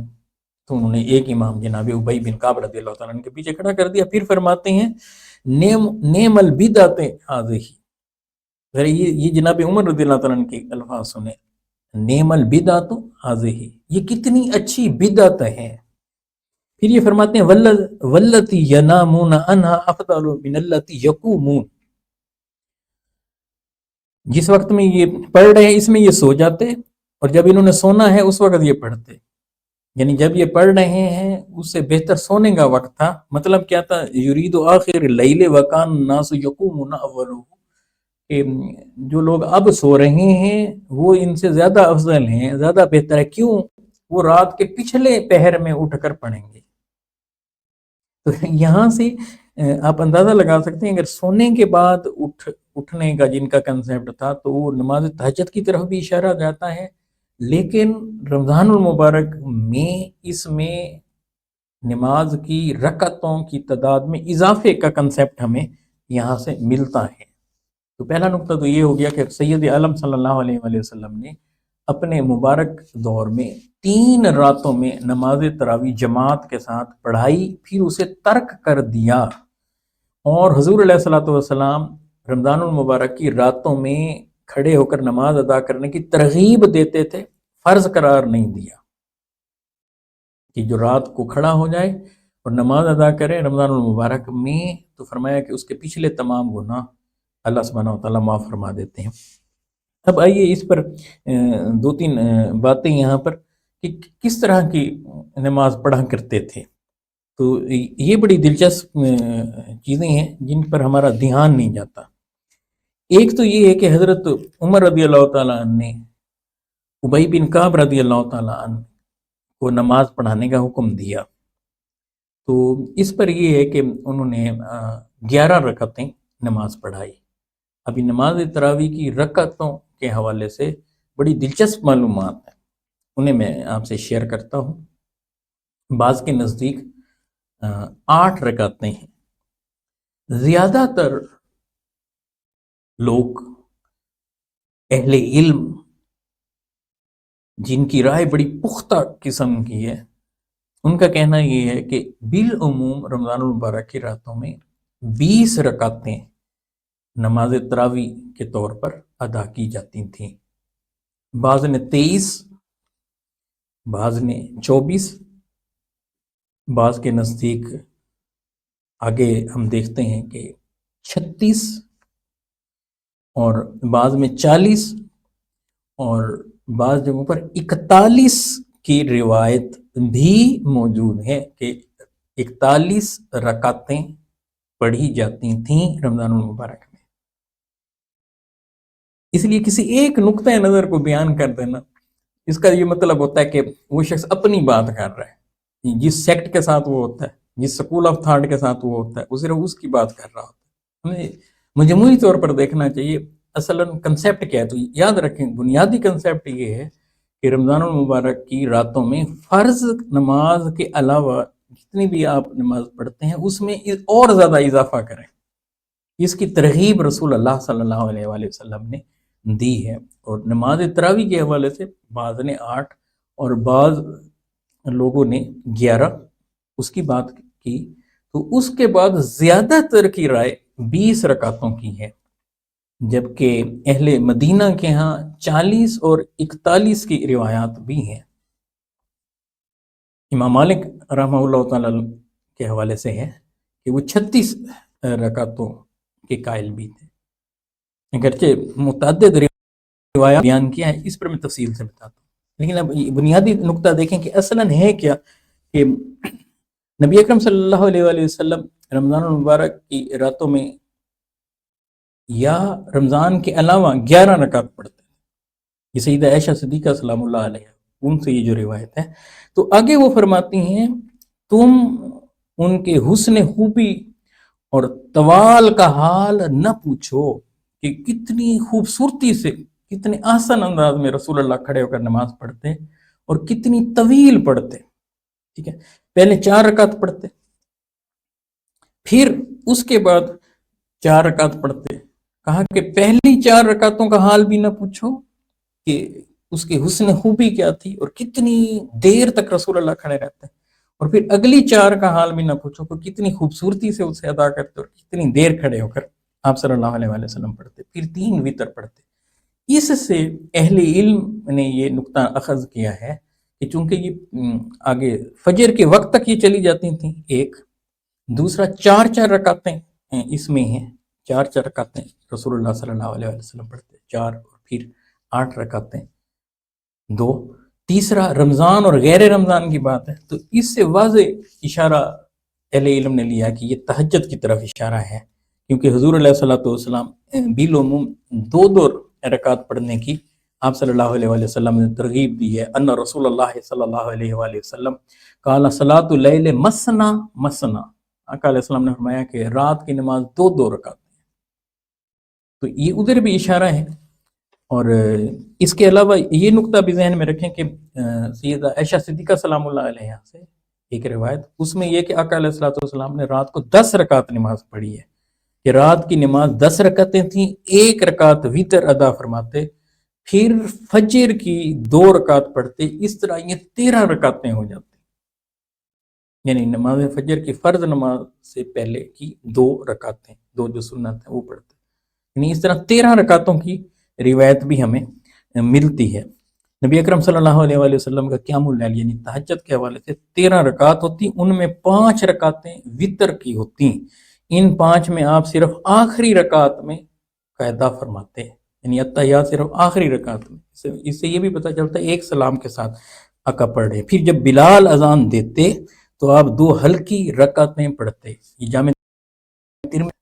تو انہوں نے ایک امام جناب ابی بن کعب رضی اللہ تعالیٰ عنہ کے پیچھے کھڑا کر دیا۔ پھر فرماتے ہیں نعم البدعۃ ہذہ، ذرا یہ جناب عمر رضی اللہ تعالیٰ عنہ کے الفاظ سنیں، نعم البدعۃ ہذہ، یہ کتنی اچھی بدعت ہے۔ پھر یہ فرماتے ہیں واللتی ینامون عنہا افضل من اللتی یقومون، جس وقت میں یہ پڑھ رہے ہیں اس میں یہ سو جاتے، اور جب انہوں نے سونا ہے اس وقت یہ پڑھتے، یعنی جب یہ پڑھ رہے ہیں اس سے بہتر سونے کا وقت تھا۔ مطلب کیا تھا؟ یرید آخر اللیل وکان الناس یقومون اولہ، کہ جو لوگ اب سو رہے ہیں وہ ان سے زیادہ افضل ہیں، زیادہ بہتر ہے، کیوں؟ وہ رات کے پچھلے پہر میں اٹھ کر پڑھیں گے۔ تو یہاں سے آپ اندازہ لگا سکتے ہیں، اگر سونے کے بعد اٹھنے کا جن کا کنسیپٹ تھا تو وہ نماز تہجد کی طرف بھی اشارہ جاتا ہے، لیکن رمضان المبارک میں اس میں نماز کی رکعتوں کی تعداد میں اضافے کا کنسیپٹ ہمیں یہاں سے ملتا ہے۔ تو پہلا نقطہ تو یہ ہو گیا کہ سید عالم صلی اللہ علیہ وآلہ وسلم نے اپنے مبارک دور میں 3 راتوں میں نماز تراویح جماعت کے ساتھ پڑھائی، پھر اسے ترک کر دیا، اور حضور علیہ الصلوۃ والسلام رمضان المبارک کی راتوں میں کھڑے ہو کر نماز ادا کرنے کی ترغیب دیتے تھے، فرض قرار نہیں دیا کہ جو رات کو کھڑا ہو جائے اور نماز ادا کرے رمضان المبارک میں، تو فرمایا کہ اس کے پچھلے تمام گناہ اللہ سبحانہ وتعالیٰ معاف فرما دیتے ہیں۔ اب آئیے اس پر 2-3 باتیں یہاں پر کہ کس طرح کی نماز پڑھا کرتے تھے۔ تو یہ بڑی دلچسپ چیزیں ہیں جن پر ہمارا دھیان نہیں جاتا۔ ایک تو یہ ہے کہ حضرت عمر رضی اللہ تعالیٰ عنہ نے ابی بن کعب رضی اللہ تعالیٰ عنہ کو نماز پڑھانے کا حکم دیا، تو اس پر یہ ہے کہ انہوں نے 11 رکعتیں نماز پڑھائی۔ ابھی نماز تراویح کی رکعتوں کے حوالے سے بڑی دلچسپ معلومات ہیں، انہیں میں آپ سے شیئر کرتا ہوں۔ بعض کے نزدیک 8 رکعتیں ہیں۔ زیادہ تر لوگ اہل علم جن کی رائے بڑی پختہ قسم کی ہے، ان کا کہنا یہ ہے کہ بالعموم رمضان المبارک کی راتوں میں 20 رکعتیں نماز تراویح کے طور پر ادا کی جاتی تھیں۔ بعض نے 23، بعض نے 24، بعض کے نزدیک آگے ہم دیکھتے ہیں کہ 36، اور بعض میں 40، اور بعض جگہوں پر 41 کی روایت بھی موجود ہے کہ 41 رکعتیں پڑھی جاتی تھیں رمضان المبارک میں۔ اس لیے کسی ایک نقطۂ نظر کو بیان کر دینا، اس کا یہ مطلب ہوتا ہے کہ وہ شخص اپنی بات کر رہا ہے، جس سیکٹ کے ساتھ وہ ہوتا ہے، جس سکول آف تھاٹ کے ساتھ وہ ہوتا ہے، وہ صرف اس کی بات کر رہا ہوتا ہے۔ ہمیں مجموعی طور پر دیکھنا چاہیے اصلاً کنسیپٹ کیا ہے۔ تو یاد رکھیں، بنیادی کنسیپٹ یہ ہے کہ رمضان المبارک کی راتوں میں فرض نماز کے علاوہ جتنی بھی آپ نماز پڑھتے ہیں اس میں اور زیادہ اضافہ کریں۔ اس کی ترغیب رسول اللہ صلی اللہ علیہ وآلہ وسلم نے دی ہے۔ اور نماز تراویح کے حوالے سے بعض نے 8 اور بعض لوگوں نے 11 اس کی بات کی، تو اس کے بعد زیادہ تر کی رائے 20 رکعتوں کی ہے، جبکہ اہل مدینہ کے ہاں 40 اور 41 کی روایات بھی ہیں۔ امام مالک رحمہ اللہ تعالی کے حوالے سے ہے کہ وہ 36 رکعتوں کے قائل بھی تھے، اگرچہ متعدد روایات بیان کیا ہے، اس پر میں تفصیل سے بتاتا ہوں۔ لیکن اب بنیادی نقطہ دیکھیں کہ اصلاً ہے کیا کہ نبی اکرم صلی اللہ علیہ وآلہ وسلم رمضان المبارک کی راتوں میں یا رمضان کے علاوہ 11 رکعت پڑھتے ہیں۔ یہ سیدہ عائشہ صدیقہ سلام اللہ علیہ ان سے یہ جو روایت ہے، تو آگے وہ فرماتی ہیں تم ان کے حسن خوبی اور طوال کا حال نہ پوچھو کہ کتنی خوبصورتی سے، کتنے آسان انداز میں رسول اللہ کھڑے ہو کر نماز پڑھتے اور کتنی طویل پڑھتے۔ ٹھیک ہے، پہلے 4 رکعت پڑھتے، پھر اس کے بعد 4 رکعت پڑھتے۔ کہا کہ پہلی 4 رکعتوں کا حال بھی نہ پوچھو کہ اس کی حسن خوبی کیا تھی اور کتنی دیر تک رسول اللہ کھڑے رہتے، اور پھر اگلی 4 کا حال بھی نہ پوچھو کہ کتنی خوبصورتی سے اسے ادا کرتے اور کتنی دیر کھڑے ہو کر آپ صلی اللہ علیہ وآلہ وسلم پڑھتے، پھر 3 وتر پڑھتے۔ اس سے اہل علم نے یہ نقطہ اخذ کیا ہے کہ چونکہ یہ آگے فجر کے وقت تک یہ چلی جاتی تھیں، ایک دوسرا 4 رکعتیں اس میں ہیں، 4 رکعتیں رسول اللہ صلی اللہ علیہ وسلم پڑھتے، 4 اور پھر 8 رکعتیں 2، تیسرا رمضان اور غیر رمضان کی بات ہے، تو اس سے واضح اشارہ اہل علم نے لیا کہ یہ تہجد کی طرف اشارہ ہے، کیونکہ حضور علیہ الصلوۃ والسلام بالعموم 2 رکعت پڑھنے کی آپ صلی اللہ علیہ وآلہ وسلم نے ترغیب دی ہے۔ ان رسول اللہ صلی اللہ علیہ وآلہ وسلم قال صلاۃ اللیل مثنی مثنی، آقا علیہ السلام نے فرمایا کہ رات کی نماز 2 رکعت ہے، تو یہ ادھر بھی اشارہ ہے۔ اور اس کے علاوہ یہ نقطہ بھی ذہن میں رکھیں کہ سیدہ عائشہ صدیقہ سلام اللہ علیہ سے ایک روایت، اس میں یہ کہ آقا علیہ الصلوۃ والسلام نے رات کو 10 رکعت نماز پڑھی ہے، کہ رات کی نماز 10 رکعتیں تھیں، 1 رکعت وتر ادا فرماتے، پھر فجر کی 2 رکعت پڑھتے، اس طرح یہ 13 رکعتیں ہو جاتی، یعنی نماز فجر کی فرض نماز سے پہلے کی 2 رکعتیں، 2 جو سنت ہیں وہ پڑھتے، یعنی اس طرح 13 رکعتوں کی روایت بھی ہمیں ملتی ہے۔ نبی اکرم صلی اللہ علیہ وآلہ وسلم کا قیام اللیل یعنی تہجد کے حوالے سے 13 رکعت ہوتی، ان میں 5 رکعتیں وتر کی ہوتی، ان 5 میں آپ صرف آخری رکعت میں قاعدہ فرماتے ہیں، یعنی التحیات صرف آخری رکعت میں۔ اس سے یہ بھی پتہ چلتا ہے ایک سلام کے ساتھ آقا پڑھ رہے، پھر جب بلال اذان دیتے تو آپ 2 ہلکی رکعتیں پڑھتے، یہ جامع ترمذی،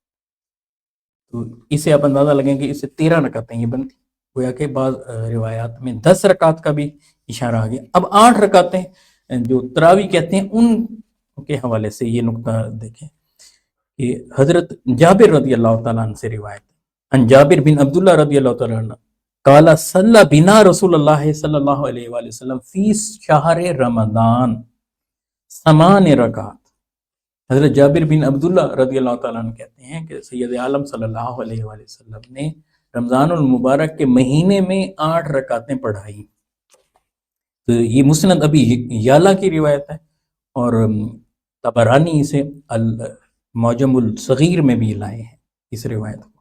تو اس سے آپ اندازہ لگیں گے اس سے 13 رکعتیں یہ بنتی، گویا کہ بعض روایات میں 10 رکعت کا بھی اشارہ آ گیا۔ اب 8 رکعتیں جو تراویح کہتے ہیں ان کے حوالے سے یہ نقطہ دیکھیں کہ حضرت جابر رضی اللہ تعالیٰ عنہ سے روایت ہے، ان جابر بن عبداللہ رضی اللہ تعالیٰ عنہ قال صلی بنا رسول اللہ صلی اللہ علیہ وآلہ وسلم فی شہر رمضان 8 رکعات۔ حضرت جابر بن عبداللہ رضی اللہ تعالیٰ عنہ کہتے ہیں کہ سید عالم صلی اللہ علیہ وآلہ وسلم نے رمضان المبارک کے مہینے میں 8 رکعتیں پڑھائی۔ تو یہ مسند ابی یالا کی روایت ہے، اور طبرانی اسے المعجم الصغیر میں بھی لائے ہیں اس روایت کو،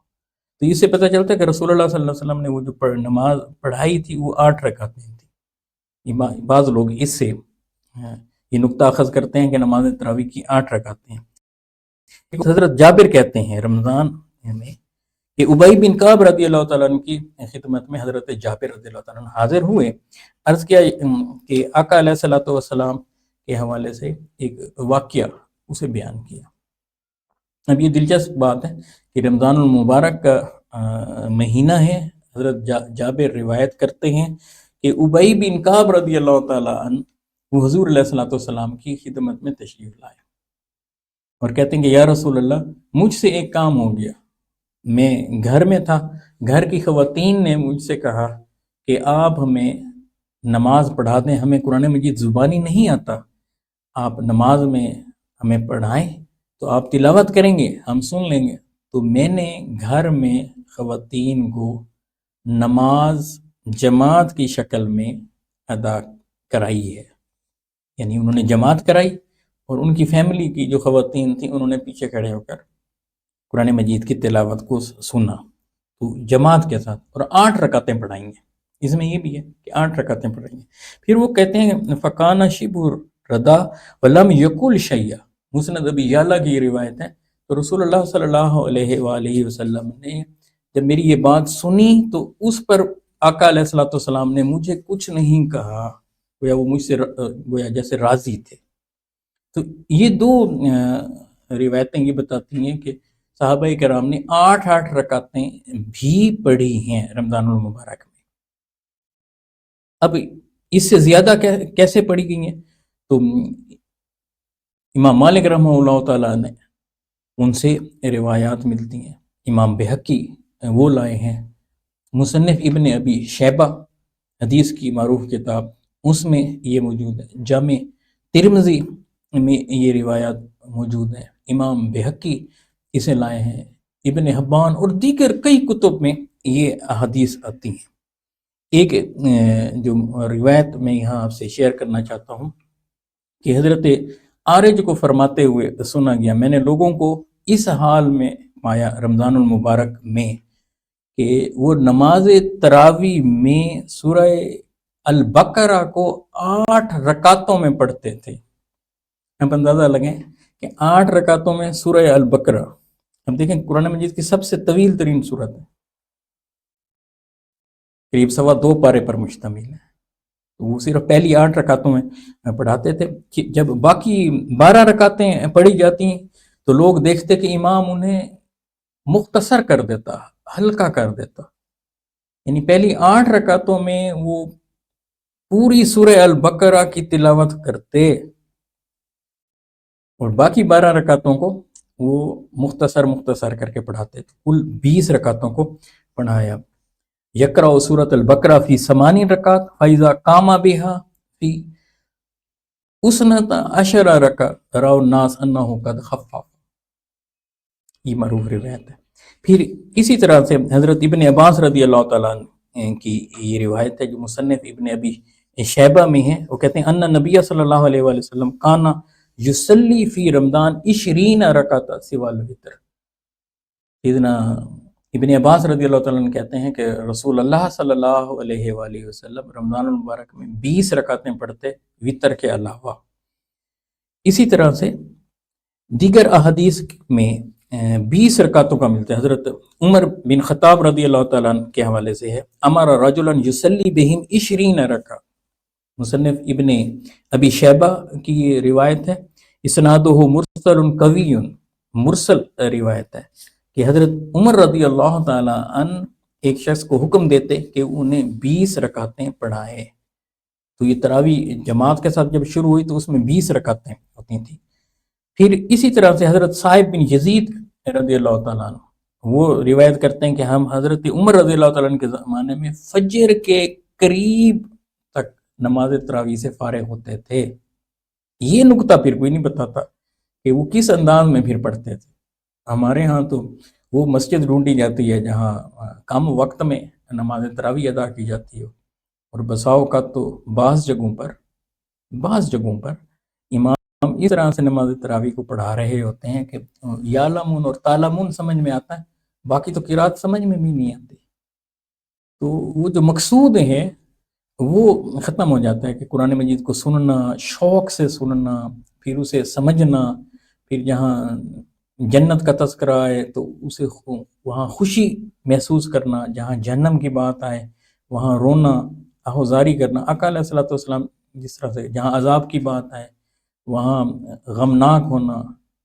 تو اس سے پتہ چلتا ہے کہ رسول اللہ صلی اللہ علیہ وسلم نے وہ جو نماز پڑھائی تھی وہ 8 رکعتیں تھی۔ بعض لوگ اس سے یہ نقطہ اخذ کرتے ہیں کہ نماز تراویح کی 8 رکعتیں ہیں۔ حضرت جابر کہتے ہیں رمضان میں کہ ابی بن کعب رضی اللہ تعالیٰ عنہ کی خدمت میں حضرت جابر رضی اللہ تعالیٰ عنہ حاضر ہوئے، عرض کیا کہ آقا علیہ الصلوۃ والسلام کے حوالے سے ایک واقعہ اسے بیان کیا۔ اب یہ دلچسپ بات ہے کہ رمضان المبارک کا مہینہ ہے، حضرت جابر روایت کرتے ہیں کہ ابی بن کعب رضی اللہ تعالیٰ عنہ وہ حضور علیہ الصلوۃ والسلام کی خدمت میں تشریف لائے اور کہتے ہیں کہ یا رسول اللہ مجھ سے ایک کام ہو گیا، میں گھر میں تھا، گھر کی خواتین نے مجھ سے کہا کہ آپ ہمیں نماز پڑھا دیں، ہمیں قرآن مجید زبانی نہیں آتا، آپ نماز میں ہمیں پڑھائیں تو آپ تلاوت کریں گے، ہم سن لیں گے۔ تو میں نے گھر میں خواتین کو نماز جماعت کی شکل میں ادا کرائی ہے، یعنی انہوں نے جماعت کرائی اور ان کی فیملی کی جو خواتین تھیں انہوں نے پیچھے کھڑے ہو کر قرآن مجید کی تلاوت کو سنا، تو جماعت کے ساتھ، اور 8 رکعتیں پڑھائیں گے۔ اس میں یہ بھی ہے کہ 8 رکعتیں پڑھائیں گے۔ پھر وہ کہتے ہیں فقانہ شبر ردا ولم یقل شی'a، مسند ابی یعلا کی یہ روایت ہے، تو رسول اللہ صلی اللہ علیہ وآلہ وسلم نے جب میری یہ بات سنی تو اس پر آقا علیہ الصلوۃ والسلام نے مجھے کچھ نہیں کہا، گویا وہ مجھ سے گویا جیسے راضی تھے۔ تو یہ دو روایتیں یہ بتاتی ہیں کہ صحابہ کرام نے 8 رکعتیں بھی پڑھی ہیں رمضان المبارک میں۔ اب اس سے زیادہ کیسے پڑھی گئی ہیں؟ تو امام مالک رحمہ اللہ تعالیٰ نے ان سے روایات ملتی ہیں، امام بہقی وہ لائے ہیں، مصنف ابن ابی شیبہ حدیث کی معروف کتاب اس میں یہ موجود ہے، جامع ترمذی میں یہ روایات موجود ہیں، امام بہقی اسے لائے ہیں، ابن حبان اور دیگر کئی کتب میں یہ احادیث آتی ہیں۔ ایک جو روایت میں یہاں آپ سے شیئر کرنا چاہتا ہوں کہ حضرت عارج کو فرماتے ہوئے سنا گیا، میں نے لوگوں کو اس حال میں پایا رمضان المبارک میں کہ وہ نماز تراویح میں سورہ البقرہ کو 8 رکعتوں میں پڑھتے تھے۔ اب اندازہ لگیں کہ 8 رکعتوں میں سورہ البقرہ، اب دیکھیں قرآن مجید کی سب سے طویل ترین سورت ہے، قریب 2.25 پارے پر مشتمل ہے، وہ صرف پہلی 8 رکعتوں میں پڑھاتے تھے۔ جب باقی 12 رکعتیں پڑھی جاتی تو لوگ دیکھتے کہ امام انہیں مختصر کر دیتا، ہلکا کر دیتا، یعنی پہلی 8 رکعتوں میں وہ پوری سورہ البقرہ کی تلاوت کرتے اور باقی 12 رکعتوں کو وہ مختصر کر کے پڑھاتے تھے۔ کل 20 رکعتوں کو پڑھایا۔ یقرأ سورۃ البقرہ فی 8 رکعات فاذا قام بها فی 12 رکعۃ راء الناس انہ قد خفف، یہ معروف روایت ہے۔ پھر اسی طرح سے حضرت ابن عباس رضی اللہ تعالیٰ عنہ کی یہ روایت ہے جو مصنف ابن ابی شیبہ میں ہے، وہ کہتے ہیں ان نبی صلی اللہ علیہ وآلہ وسلم کان یصلی فی رمضان 20 رکعۃ سوى الوتر۔ سیدنا ابن عباس رضی اللہ تعالیٰ عنہ کہتے ہیں کہ رسول اللہ صلی اللہ علیہ وآلہ وسلم رمضان المبارک میں 20 رکعتیں پڑھتے وتر کے علاوہ۔ اسی طرح سے دیگر احادیث میں 20 رکعتوں کا ملتا ہے۔ حضرت عمر بن خطاب رضی اللہ تعالیٰ عنہ کے حوالے سے ہے، امر رجلا یصلی بہم 20 رکعہ، مصنف ابن ابی شیبہ کی یہ روایت ہے، اسنادہ مرسل قوی، مرسل روایت ہے کہ حضرت عمر رضی اللہ تعالیٰ عنہ ایک شخص کو حکم دیتے کہ انہیں 20 رکعتیں پڑھائے۔ تو یہ تراویح جماعت کے ساتھ جب شروع ہوئی تو اس میں 20 رکعتیں ہوتی تھیں۔ پھر اسی طرح سے حضرت صاحب بن یزید رضی اللہ تعالیٰ عنہ وہ روایت کرتے ہیں کہ ہم حضرت عمر رضی اللہ تعالیٰ عنہ کے زمانے میں فجر کے قریب تک نماز تراویح سے فارغ ہوتے تھے۔ یہ نکتہ پھر کوئی نہیں بتاتا کہ وہ کس انداز میں پھر پڑھتے تھے۔ ہمارے ہاں تو وہ مسجد ڈھونڈی جاتی ہے جہاں کم وقت میں نماز تراویح ادا کی جاتی ہو، اور بسا اوقات تو بعض جگہوں پر امام اس طرح سے نماز تراویح کو پڑھا رہے ہوتے ہیں کہ یعلمون اور تعلمون سمجھ میں آتا ہے، باقی تو قرات سمجھ میں بھی نہیں آتی۔ تو وہ جو مقصود ہے وہ ختم ہو جاتا ہے کہ قرآن مجید کو سننا، شوق سے سننا، پھر اسے سمجھنا، پھر جہاں جنت کا تذکرہ آئے تو اسے وہاں خوشی محسوس کرنا، جہاں جہنم کی بات آئے وہاں رونا، آہوزاری کرنا، آقا علیہ الصلوۃ والسلام جس طرح سے جہاں عذاب کی بات آئے وہاں غمناک ہونا،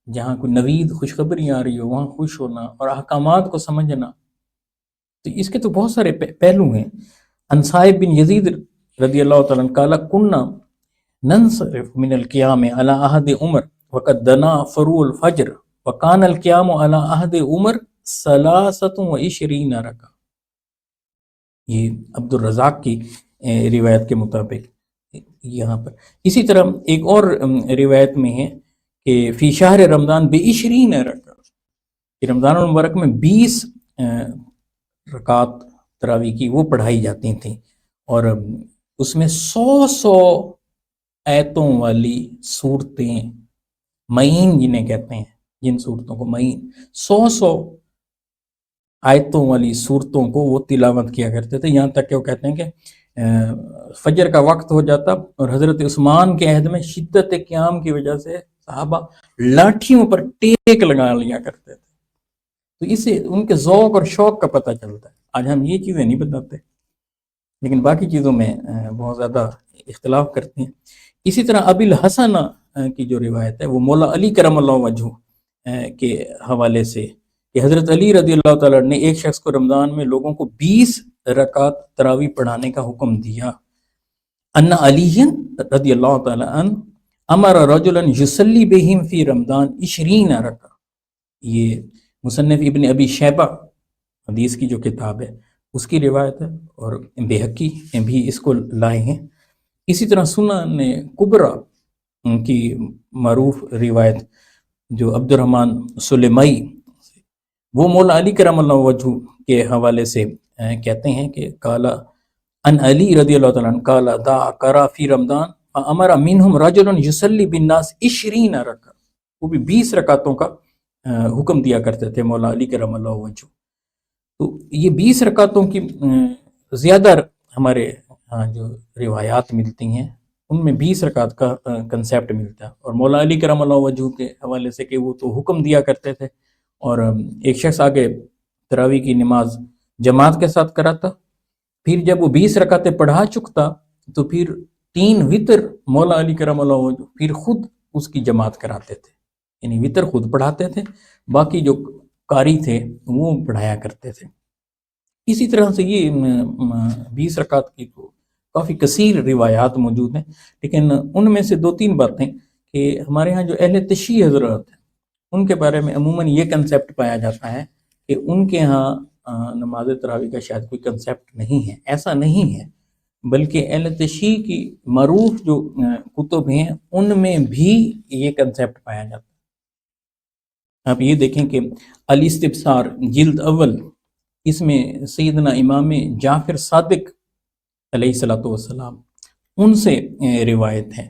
جہاں کوئی نوید خوشخبری آ رہی ہو وہاں خوش ہونا، اور احکامات کو سمجھنا۔ تو اس کے تو بہت سارے پہلو ہیں۔ عن صاحب بن یزید رضی اللہ تعالیٰ عنہ قال كنا ننصرف من القيام على عهد عمر وقد دنا فروع الفجر وكان القيام على عهد عمر 23 رکعہ، یہ عبد الرزاق کی روایت کے مطابق یہاں پر۔ اسی طرح ایک اور روایت میں ہے کہ فی شہر رمضان ب20 رکعہ، کہ رمضان المبارک میں 20 رکعات تراویح کی وہ پڑھائی جاتی تھیں، اور اس میں 100 آیتوں والی صورتیں، معین جنہیں کہتے ہیں، جن صورتوں کو معین، 100 آیتوں والی صورتوں کو وہ تلاوت کیا کرتے تھے، یہاں تک کہ وہ کہتے ہیں کہ فجر کا وقت ہو جاتا اور حضرت عثمان کے عہد میں شدت قیام کی وجہ سے صحابہ لاٹھیوں پر ٹیک لگا لیا کرتے تھے۔ تو اس سے ان کے ذوق اور شوق کا پتہ چلتا ہے۔ آج ہم یہ چیزیں نہیں بتاتے، لیکن باقی چیزوں میں بہت زیادہ اختلاف کرتے ہیں۔ اسی طرح ابی الحسن کی جو روایت ہے وہ مولا علی کرم اللہ وجہہ کے حوالے سے کہ حضرت علی رضی اللہ تعالیٰ نے ایک شخص کو رمضان میں لوگوں کو 20 رکعت تراویح پڑھانے کا حکم دیا۔ ان علی رضی اللہ تعالیٰ عنہ امر رجلا یصلی بہم فی رمضان 20 رکعہ، یہ مصنف ابن ابی شیبہ حدیث کی جو کتاب ہے اس کی روایت ہے، اور بہقی بھی اس کو لائے ہیں۔ اسی طرح سنن کبریٰ کی معروف روایت جو عبد الرحمن سلمی، وہ مولا علی کرم اللہ وجہہ کے حوالے سے کہتے ہیں کہ قال ان علی رضی اللہ تعالیٰ عنہ قال دا کرا فی رمضان فامر منہم رجل یصلی بالناس 20 رکعہ، وہ بھی 20 رکعتوں کا حکم دیا کرتے تھے مولا علی کرم اللہ وجہہ۔ تو یہ 20 رکعتوں کی زیادہ ہمارے ہاں جو روایات ملتی ہیں ان میں 20 رکعت کا کنسیپٹ ملتا ہے، اور مولا علی کرم اللہ وجہہ کے حوالے سے کہ وہ تو حکم دیا کرتے تھے، اور ایک شخص آگے تراویح کی نماز جماعت کے ساتھ کراتا، پھر جب وہ 20 رکعتیں پڑھا چکتا تو پھر 3 وطر مولا علی کرم اللہ وجہہ پھر خود اس کی جماعت کراتے تھے، یعنی وطر خود پڑھاتے تھے، باقی جو قاری تھے وہ پڑھایا کرتے تھے۔ اسی طرح سے یہ 20 رکعت کی تو کافی کثیر روایات موجود ہیں، لیکن ان میں سے 2-3 باتیں کہ ہمارے ہاں جو اہل تشیع حضرات ہیں ان کے بارے میں عموماً یہ کنسیپٹ پایا جاتا ہے کہ ان کے ہاں نماز تراویح کا شاید کوئی کنسیپٹ نہیں ہے، ایسا نہیں ہے، بلکہ اہل تشیع کی معروف جو کتب ہیں ان میں بھی یہ کنسیپٹ پایا جاتا ہے۔ آپ یہ دیکھیں کہ الاستبصار جلد اول، اس میں سیدنا امام جعفر صادق علیہ الصلوۃ والسلام ان سے روایت ہے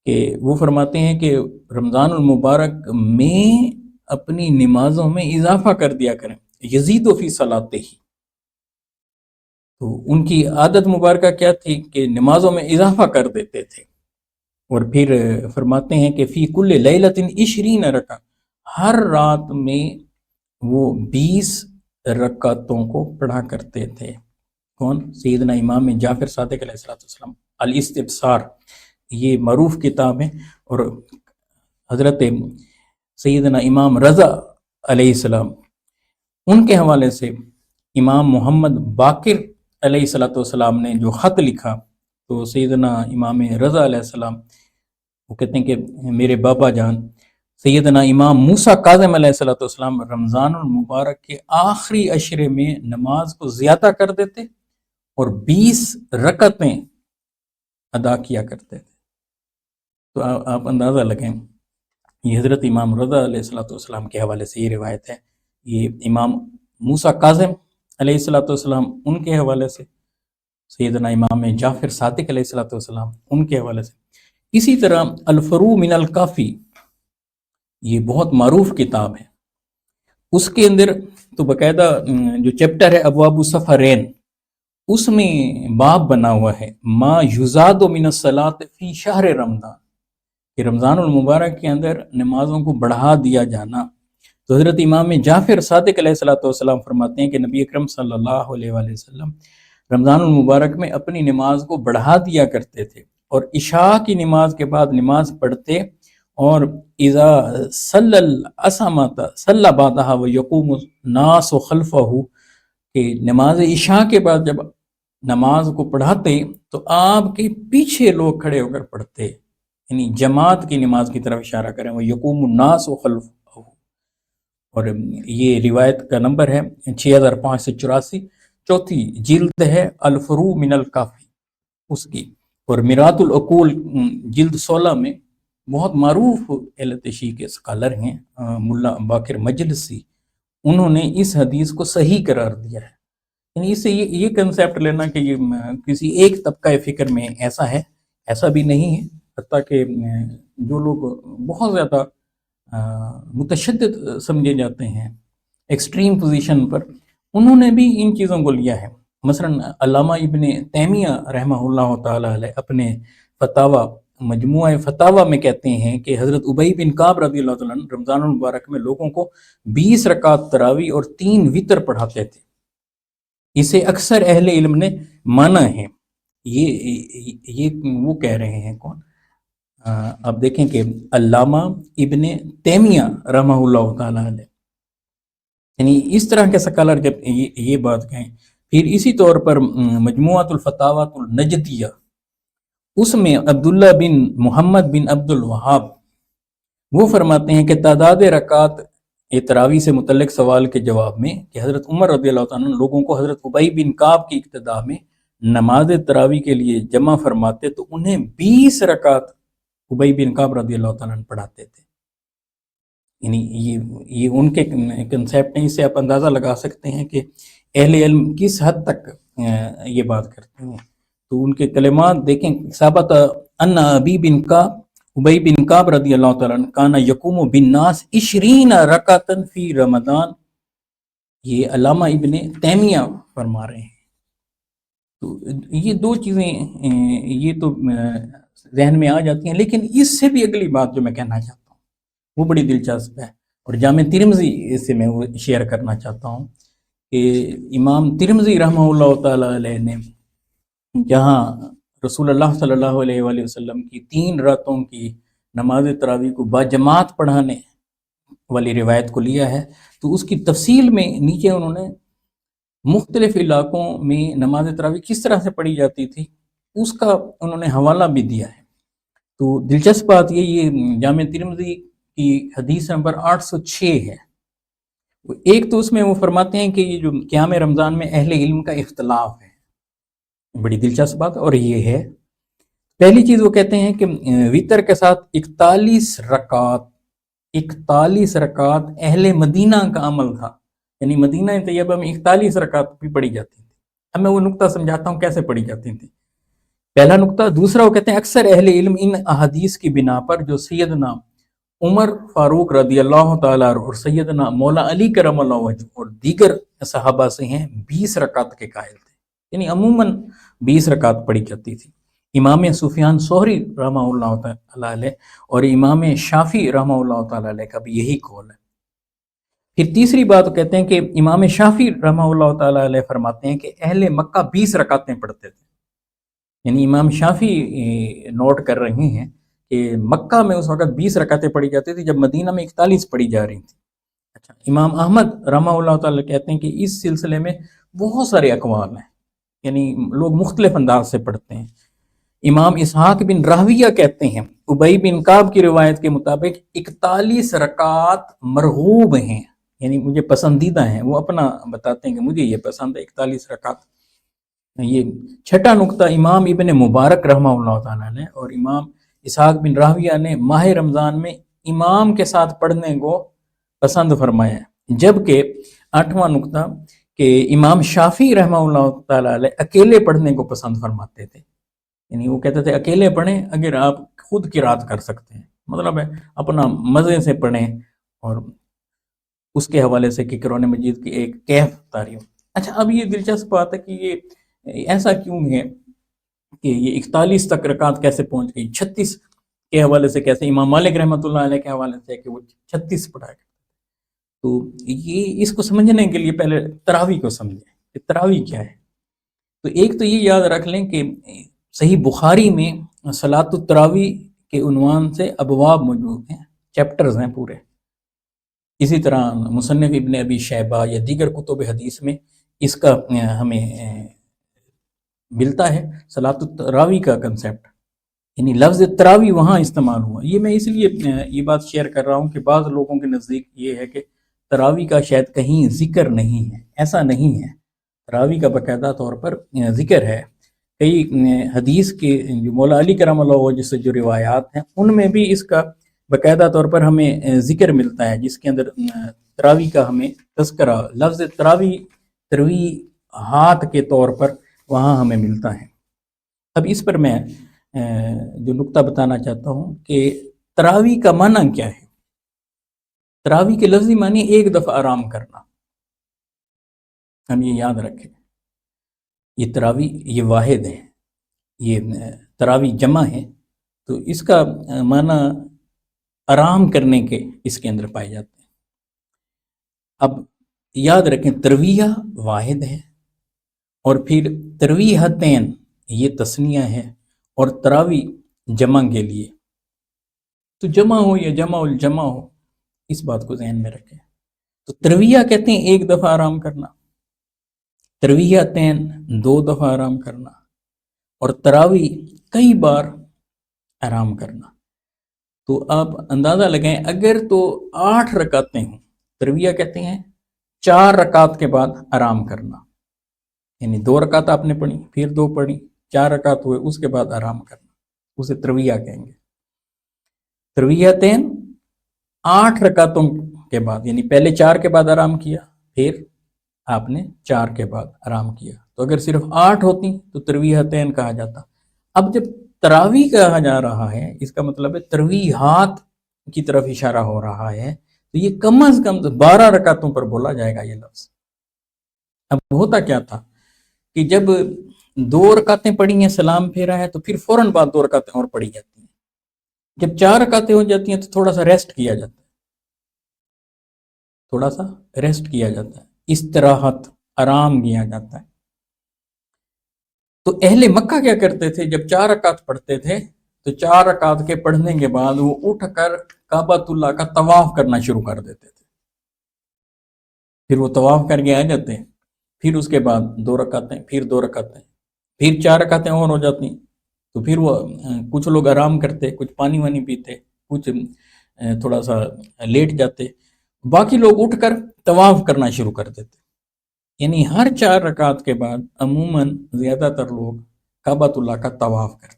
کہ وہ فرماتے ہیں کہ رمضان المبارک میں اپنی نمازوں میں اضافہ کر دیا کریں، یزید فی صلاتے ہی۔ تو ان کی عادت مبارکہ کیا تھی کہ نمازوں میں اضافہ کر دیتے تھے، اور پھر فرماتے ہیں کہ فی کل لیلۃ 20 رکعہ، ہر رات میں وہ 20 رکعتوں کو پڑھا کرتے تھے۔ کون؟ سیدنا امام جعفر صادق علیہ السلام۔ الاستبصار یہ معروف کتاب ہے، اور حضرت سیدنا امام رضا علیہ السلام ان کے حوالے سے امام محمد باقر علیہ السلام نے جو خط لکھا، تو سیدنا امام رضا علیہ السلام وہ کہتے ہیں کہ میرے بابا جان سیدنا امام موسیٰ کاظم علیہ السلام رمضان المبارک کے آخری عشرے میں نماز کو زیادہ کر دیتے اور 20 رکعتیں ادا کیا کرتے تھے۔ تو آپ اندازہ لگیں، یہ حضرت امام رضا علیہ السلام کے حوالے سے یہ روایت ہے، یہ امام موسیٰ کاظم علیہ السلام ان کے حوالے سے، سیدنا امام جعفر صادق علیہ السلام ان کے حوالے سے۔ اسی طرح الفروع من الکافی، یہ بہت معروف کتاب ہے، اس کے اندر تو باقاعدہ جو چیپٹر ہے ابواب السفرین، اس میں باب بنا ہوا ہے ما یزاد من الصلاۃ فی شہر رمضان، کہ رمضان المبارک کے اندر نمازوں کو بڑھا دیا جانا۔ تو حضرت امام جعفر صادق علیہ السلام فرماتے ہیں کہ نبی اکرم صلی اللہ علیہ وآلہ وسلم رمضان المبارک میں اپنی نماز کو بڑھا دیا کرتے تھے، اور عشاء کی نماز کے بعد نماز پڑھتے، اور اذا صلی العصمۃ صلی بعدہا ویقوم الناس خلفہ، کہ نماز عشاء کے بعد جب نماز کو پڑھاتے تو آپ کے پیچھے لوگ کھڑے ہو کر پڑھتے، یعنی جماعت کی نماز کی طرف اشارہ کریں، وہ یقوم الناس خلفہ۔ اور یہ روایت کا نمبر ہے 6584، چوتھی جلد ہے الفروع من الکافی اس کی، اور میرات العقول جلد 16 میں بہت معروف اہل تشیع کے اسکالر ہیں ملا باقر مجلسی، انہوں نے اس حدیث کو صحیح قرار دیا ہے، یعنی اس سے یہ کنسیپٹ لینا کہ یہ کسی ایک طبقہ فکر میں ایسا ہے، ایسا بھی نہیں ہے، حتیٰ کہ جو لوگ بہت زیادہ متشدد سمجھے جاتے ہیں ایکسٹریم پوزیشن پر، انہوں نے بھی ان چیزوں کو لیا ہے۔ مثلا علامہ ابن تیمیہ رحمہ اللہ تعالی علیہ اپنے فتاوی مجموعہ فتاوی میں کہتے ہیں کہ حضرت ابی بن کعب رضی اللہ تعالیٰ عنہ رمضان المبارک میں لوگوں کو 20 رکعت تراویح اور 3 وتر پڑھاتے تھے، اسے اکثر اہل علم نے مانا ہے۔ یہ وہ کہہ رہے ہیں کون؟ آپ دیکھیں کہ علامہ ابن تیمیہ رحمہ اللہ تعالیٰ علیہ، یعنی اس طرح کے سکالر جب یہ بات کہیں۔ پھر اسی طور پر مجموعۃ الفتاوی النجدیہ، اس میں عبداللہ بن محمد بن عبد الوہاب وہ فرماتے ہیں کہ تعداد رکعات تراویح سے متعلق سوال کے جواب میں کہ حضرت عمر رضی اللہ تعالیٰ عنہ لوگوں کو حضرت ابی بن کعب کی ابتدا میں نماز تراویح کے لیے جمع فرماتے تو انہیں 20 رکعت ابی بن کعب رضی اللہ تعالیٰ عنہ پڑھاتے تھے۔ یعنی یہ ان کے کنسیپٹ ہیں، اس سے آپ اندازہ لگا سکتے ہیں کہ اہل علم کس حد تک یہ بات کرتے ہیں۔ تو ان کے کلمات دیکھیں، ثابت ان ابی بن کعب رضی اللہ تعالیٰ عنہ کانا یقوم بالناس 20 رکعتا فی رمضان، یہ علامہ ابن تیمیہ فرما رہے ہیں۔ تو یہ دو چیزیں یہ تو ذہن میں آ جاتی ہیں، لیکن اس سے بھی اگلی بات جو میں کہنا چاہتا ہوں وہ بڑی دلچسپ ہے، اور جامع ترمذی سے میں وہ شیئر کرنا چاہتا ہوں کہ امام ترمذی رحمہ اللہ تعالیٰ علیہ نے جہاں رسول اللہ صلی اللہ علیہ وآلہ وسلم کی 3 راتوں کی نماز تراویح کو باجماعت پڑھانے والی روایت کو لیا ہے، تو اس کی تفصیل میں نیچے انہوں نے مختلف علاقوں میں نماز تراویح کس طرح سے پڑھی جاتی تھی اس کا انہوں نے حوالہ بھی دیا ہے۔ تو دلچسپ بات یہ جامع ترمذی کی حدیث نمبر 806 ہے۔ ایک تو اس میں وہ فرماتے ہیں کہ یہ جو قیام رمضان میں اہل علم کا اختلاف ہے، بڑی دلچسپ بات، اور یہ ہے پہلی چیز وہ کہتے ہیں کہ وتر کے ساتھ 41 رکعات اہل مدینہ کا عمل تھا، یعنی مدینہ طیبہ میں 41 رکعت بھی پڑھی جاتی تھی۔ اب میں وہ نقطہ سمجھاتا ہوں کیسے پڑھی جاتی تھی، پہلا نقطہ۔ دوسرا وہ کہتے ہیں اکثر اہل علم ان احادیث کی بنا پر جو سیدنا عمر فاروق رضی اللہ تعالیٰ اور سیدنا مولا علی کرم اللہ وجہ اور دیگر صحابہ سے ہیں 20 رکعت کے قائل تھے، یعنی عموماً 20 رکعت پڑھی جاتی تھی۔ امام سفیان ثوری رحمہ اللہ تعالیٰ علیہ اور امام شافعی رحمہ اللہ تعالیٰ علیہ کا بھی یہی قول ہے۔ پھر تیسری بات کہتے ہیں کہ امام شافعی رحمہ اللہ تعالیٰ علیہ فرماتے ہیں کہ اہل مکہ 20 رکعتیں پڑھتے تھے، یعنی امام شافعی نوٹ کر رہے ہیں کہ مکہ میں اس وقت 20 رکعتیں پڑھی جاتی تھی جب مدینہ میں 41 پڑھی جا رہی تھی۔ اچھا، امام احمد رحمہ اللہ تعالیٰ کہتے ہیں کہ اس سلسلے میں بہت سارے اقوال ہیں، یعنی لوگ مختلف انداز سے پڑھتے ہیں۔ امام اسحاق بن راہویہ کہتے ہیں ابی بن کعب کی روایت کے مطابق 41 رکعات مرغوب ہیں، یعنی مجھے پسندیدہ ہیں، وہ اپنا بتاتے ہیں کہ مجھے یہ پسند ہے 41 رکعت۔ یہ چھٹا نقطہ، امام ابن مبارک رحمہ اللہ تعالیٰ نے اور امام اسحاق بن راہویہ نے ماہ رمضان میں امام کے ساتھ پڑھنے کو پسند فرمایا ہے، جبکہ 8واں نقطہ کہ امام شافعی رحمہ اللہ تعالیٰ علیہ اکیلے پڑھنے کو پسند فرماتے تھے، یعنی وہ کہتے تھے اکیلے پڑھیں اگر آپ خود قرات کر سکتے ہیں، مطلب ہے اپنا مزے سے پڑھیں، اور اس کے حوالے سے کہ قرآن مجید کی ایک کیف تعریف۔ اچھا، اب یہ دلچسپ بات ہے کہ یہ ایسا کیوں ہے کہ یہ 41 تک رکعت کیسے پہنچ گئی، 36 کے حوالے سے کیسے، امام مالک رحمۃ اللہ علیہ کے حوالے سے کہ وہ 36 پڑھا گیا۔ تو یہ اس کو سمجھنے کے لیے پہلے تراویح کو سمجھیں کہ تراویح کیا ہے۔ تو ایک تو یہ یاد رکھ لیں کہ صحیح بخاری میں صلاۃ التراویح کے عنوان سے ابواب موجود ہیں، چیپٹرز ہیں پورے۔ اسی طرح مصنف ابن ابی شیبہ یا دیگر کتب حدیث میں اس کا ہمیں ملتا ہے صلاۃ التراویح کا کنسیپٹ، یعنی لفظ تراویح وہاں استعمال ہوا۔ یہ میں اس لیے یہ بات شیئر کر رہا ہوں کہ بعض لوگوں کے نزدیک یہ ہے کہ تراویح کا شاید کہیں ذکر نہیں ہے، ایسا نہیں ہے، تراویح کا باقاعدہ طور پر ذکر ہے۔ کئی حدیث کے جو مولا علی کرم اللہ وجہ سے جو روایات ہیں ان میں بھی اس کا باقاعدہ طور پر ہمیں ذکر ملتا ہے، جس کے اندر تراویح کا ہمیں تذکرہ، لفظ تراویح ہاتھ کے طور پر وہاں ہمیں ملتا ہے۔ اب اس پر میں جو نقطہ بتانا چاہتا ہوں کہ تراویح کا معنی کیا ہے۔ تراویح کے لفظی معنی ایک دفعہ آرام کرنا، ہم یہ یاد رکھیں۔ یہ تراویح یہ واحد ہے، یہ تراویح جمع ہے، تو اس کا معنی آرام کرنے کے اس کے اندر پائے جاتے ہیں۔ اب یاد رکھیں ترویہ واحد ہے، اور پھر ترویحتین یہ تثنیہ ہے، اور تراویح جمع کے لیے، تو جمع ہو یا جمع الجمع ہو، اس بات کو ذہن میں رکھیں۔ تو ترویہ کہتے ہیں ایک دفعہ آرام کرنا، ترویحتین 2 دفعہ آرام کرنا، اور تراویح کئی بار آرام کرنا۔ تو آپ اندازہ لگائیں اگر تو 8 رکعتیں ہوں، ترویہ کہتے ہیں 4 رکعت کے بعد آرام کرنا، یعنی 2 رکعت آپ نے پڑھی، پھر 2 پڑھی، 4 رکعت ہوئے، اس کے بعد آرام کرنا، اسے ترویہ کہیں گے۔ ترویحتین 8 رکعتوں کے بعد، یعنی پہلے 4 کے بعد آرام کیا، پھر آپ نے 4 کے بعد آرام کیا، تو اگر صرف 8 ہوتی تو ترویحتین کہا جاتا۔ اب جب تراویح کہا جا رہا ہے، اس کا مطلب ہے ترویحات کی طرف اشارہ ہو رہا ہے، تو یہ کم از کم 12 رکعتوں پر بولا جائے گا یہ لفظ۔ اب ہوتا کیا تھا کہ جب 2 رکعتیں پڑھی ہیں، سلام پھیرا ہے، تو پھر فوراً بعد 2 رکعتیں اور پڑھی جاتی ہیں۔ جب 4 رکعتیں ہو جاتی ہیں تو تھوڑا سا ریسٹ کیا جاتا ہے، تھوڑا سا ریسٹ کیا جاتا ہے، استراحت، آرام کیا جاتا ہے۔ تو اہل مکہ کیا کرتے تھے، جب 4 رکعت پڑھتے تھے تو 4 رکعت کے پڑھنے کے بعد وہ اٹھ کر کعبۃ اللہ کا طواف کرنا شروع کر دیتے تھے، پھر وہ طواف کر کے آ جاتے ہیں، پھر اس کے بعد 2 رکعتیں، پھر 2 رکعتیں، پھر 4 رکعتیں اور ہو جاتی، تو پھر وہ کچھ لوگ آرام کرتے، کچھ پانی وانی پیتے، کچھ تھوڑا سا لیٹ جاتے، باقی لوگ اٹھ کر طواف کرنا شروع کر دیتے۔ یعنی ہر 4 رکعت کے بعد عموماً زیادہ تر لوگ کعبۃ اللہ کا طواف کرتے۔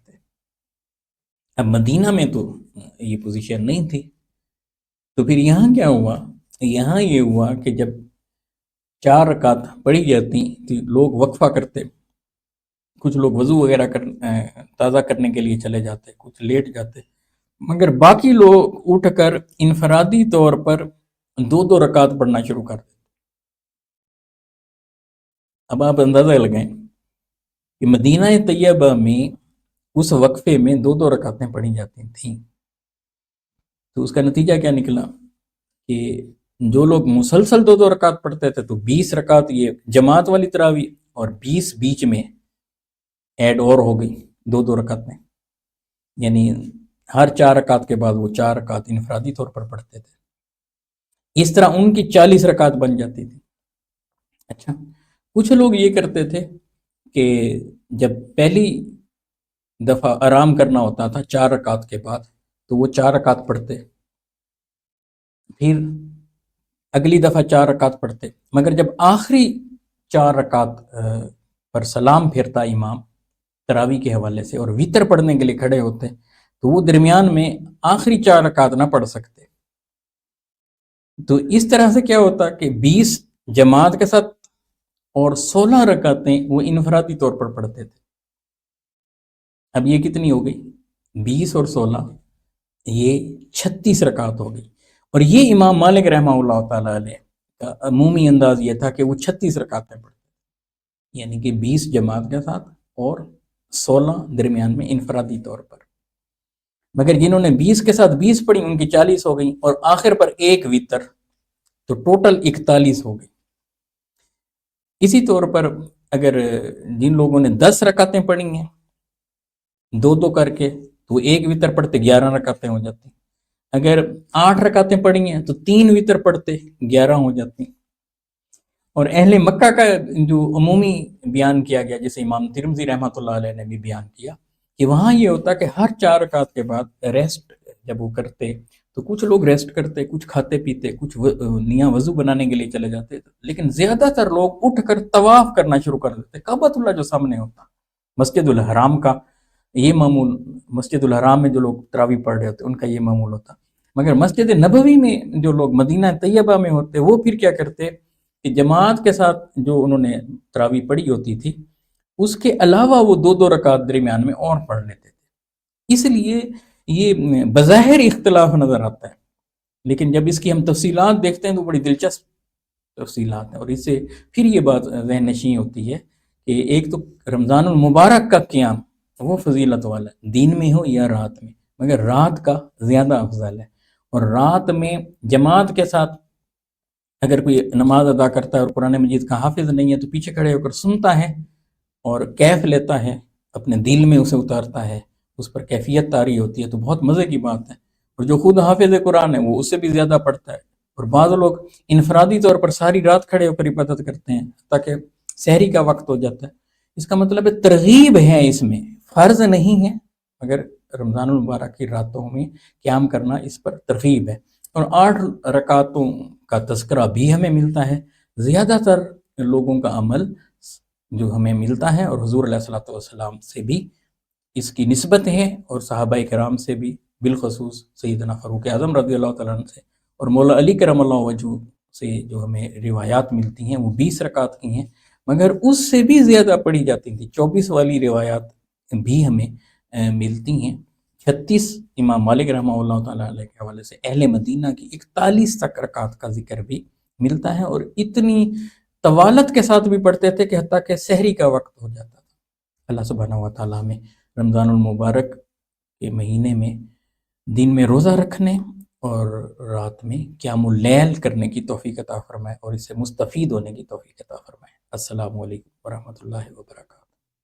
اب مدینہ میں تو یہ پوزیشن نہیں تھی، تو پھر یہاں کیا ہوا، یہاں یہ ہوا کہ جب 4 رکعت پڑھی جاتی تو لوگ وقفہ کرتے، کچھ لوگ وضو وغیرہ تازہ کرنے کے لیے چلے جاتے، کچھ لیٹ جاتے، مگر باقی لوگ اٹھ کر انفرادی طور پر 2 رکعت پڑھنا شروع کر دیتے۔ اب آپ اندازہ لگائیں کہ مدینہ طیبہ میں اس وقفے میں 2 رکعتیں پڑھی جاتی تھیں، تو اس کا نتیجہ کیا نکلا کہ جو لوگ مسلسل 2 رکعت پڑھتے تھے تو 20 رکعت یہ جماعت والی تراویح، اور 20 بیچ میں ایڈ اور ہو گئی 2 رکعتیں، یعنی ہر 4 رکعت کے بعد وہ 4 رکعت انفرادی طور پر پڑھتے تھے، اس طرح ان کی 40 رکعت بن جاتی تھی۔ اچھا، کچھ لوگ یہ کرتے تھے کہ جب پہلی دفعہ آرام کرنا ہوتا تھا 4 رکعت کے بعد، تو وہ 4 رکعت پڑھتے، پھر اگلی دفعہ 4 رکعت پڑھتے، مگر جب آخری 4 رکعت پر سلام پھیرتا امام تراویح کے حوالے سے اور وتر پڑھنے کے لیے کھڑے ہوتے، تو وہ درمیان میں آخری 4 رکعت نہ پڑھ سکتے۔ تو اس طرح سے کیا ہوتا کہ 20 جماعت کے ساتھ اور 16 رکعتیں وہ انفرادی طور پر پڑھتے تھے۔ اب یہ کتنی ہو گئی، 20 اور 16، یہ 36 رکعت ہو گئی، اور یہ امام مالک رحمہ اللہ تعالیٰ علیہ کا عمومی انداز یہ تھا کہ وہ 36 رکعتیں پڑھتے، یعنی کہ 20 جماعت کے ساتھ اور 16 درمیان میں انفرادی طور پر۔ مگر جنہوں نے 20 کے ساتھ 20 پڑھی ان کی 40 ہو گئی، اور آخر پر ایک وتر، تو ٹوٹل 41 ہو گئی۔ اسی طور پر اگر جن لوگوں نے 10 رکعتیں پڑھی ہیں 2 کر کے، تو وہ ایک وتر پڑھتے 11 رکعتیں ہو جاتی۔ اگر 8 رکعتیں پڑھی ہیں تو 3 وتر پڑھتے 11 ہو جاتی۔ اور اہل مکہ کا جو عمومی بیان کیا گیا، جیسے امام ترمذی رحمۃ اللہ علیہ نے بھی بیان کیا، کہ وہاں یہ ہوتا کہ ہر 4 رکعت کے بعد ریسٹ جب وہ کرتے تو کچھ لوگ ریسٹ کرتے، کچھ کھاتے پیتے، کچھ نیا وضو بنانے کے لیے چلے جاتے، لیکن زیادہ تر لوگ اٹھ کر طواف کرنا شروع کر دیتے۔ کعبۃ اللہ جو سامنے ہوتا، مسجد الحرام کا یہ معمول، مسجد الحرام میں جو لوگ تراویح پڑھ رہے ہوتے ان کا یہ معمول ہوتا، مگر مسجد نبوی میں جو لوگ مدینہ طیبہ میں ہوتے وہ پھر کیا کرتے کہ جماعت کے ساتھ جو انہوں نے تراویح پڑھی ہوتی تھی اس کے علاوہ وہ 2 رکعت درمیان میں اور پڑھ لیتے تھے. اس لیے یہ بظاہر اختلاف نظر آتا ہے، لیکن جب اس کی ہم تفصیلات دیکھتے ہیں تو بڑی دلچسپ تفصیلات ہیں، اور اس سے پھر یہ بات ذہن نشین ہوتی ہے کہ ایک تو رمضان المبارک کا قیام وہ فضیلت والا ہے، دن میں ہو یا رات میں، مگر رات کا زیادہ افضل ہے. اور رات میں جماعت کے ساتھ اگر کوئی نماز ادا کرتا ہے اور قرآن مجید کا حافظ نہیں ہے تو پیچھے کھڑے ہو کر سنتا ہے اور کیف لیتا ہے، اپنے دل میں اسے اتارتا ہے، اس پر کیفیت طاری ہوتی ہے، تو بہت مزے کی بات ہے. اور جو خود حافظ قرآن ہے وہ اس سے بھی زیادہ پڑھتا ہے. اور بعض لوگ انفرادی طور پر ساری رات کھڑے ہو کر عبادت کرتے ہیں تاکہ سحری کا وقت ہو جاتا ہے. اس کا مطلب ہے ترغیب ہے، اس میں فرض نہیں ہے، مگر رمضان المبارک کی راتوں میں قیام کرنا اس پر ترغیب ہے. اور 8 رکعتوں کا تذکرہ بھی ہمیں ملتا ہے. زیادہ تر لوگوں کا عمل جو ہمیں ملتا ہے، اور حضور علیہ الصلوۃ والسلام سے بھی اس کی نسبت ہے، اور صحابہ کرام سے بھی، بالخصوص سیدنا فاروق اعظم رضی اللہ تعالیٰ عنہ سے اور مولا علی کرم اللہ وجہ سے جو ہمیں روایات ملتی ہیں وہ 20 رکعت کی ہیں، مگر اس سے بھی زیادہ پڑھی جاتی تھی. 24 والی روایات بھی ہمیں ملتی ہیں. 36 امام مالک رحمہ اللہ تعالیٰ علیہ کے حوالے سے اہل مدینہ کی 41 تک رکعت کا ذکر بھی ملتا ہے، اور اتنی طوالت کے ساتھ بھی پڑھتے تھے کہ حتیٰ کہ سحری کا وقت ہو جاتا تھا. اللہ سبحانہ و تعالیٰ ہمیں رمضان المبارک کے مہینے میں دن میں روزہ رکھنے اور رات میں قیام اللیل کرنے کی توفیق عطا فرمائے، اور اس سے مستفید ہونے کی توفیق عطا فرمائے. السلام علیکم ورحمۃ اللہ وبرکاتہ.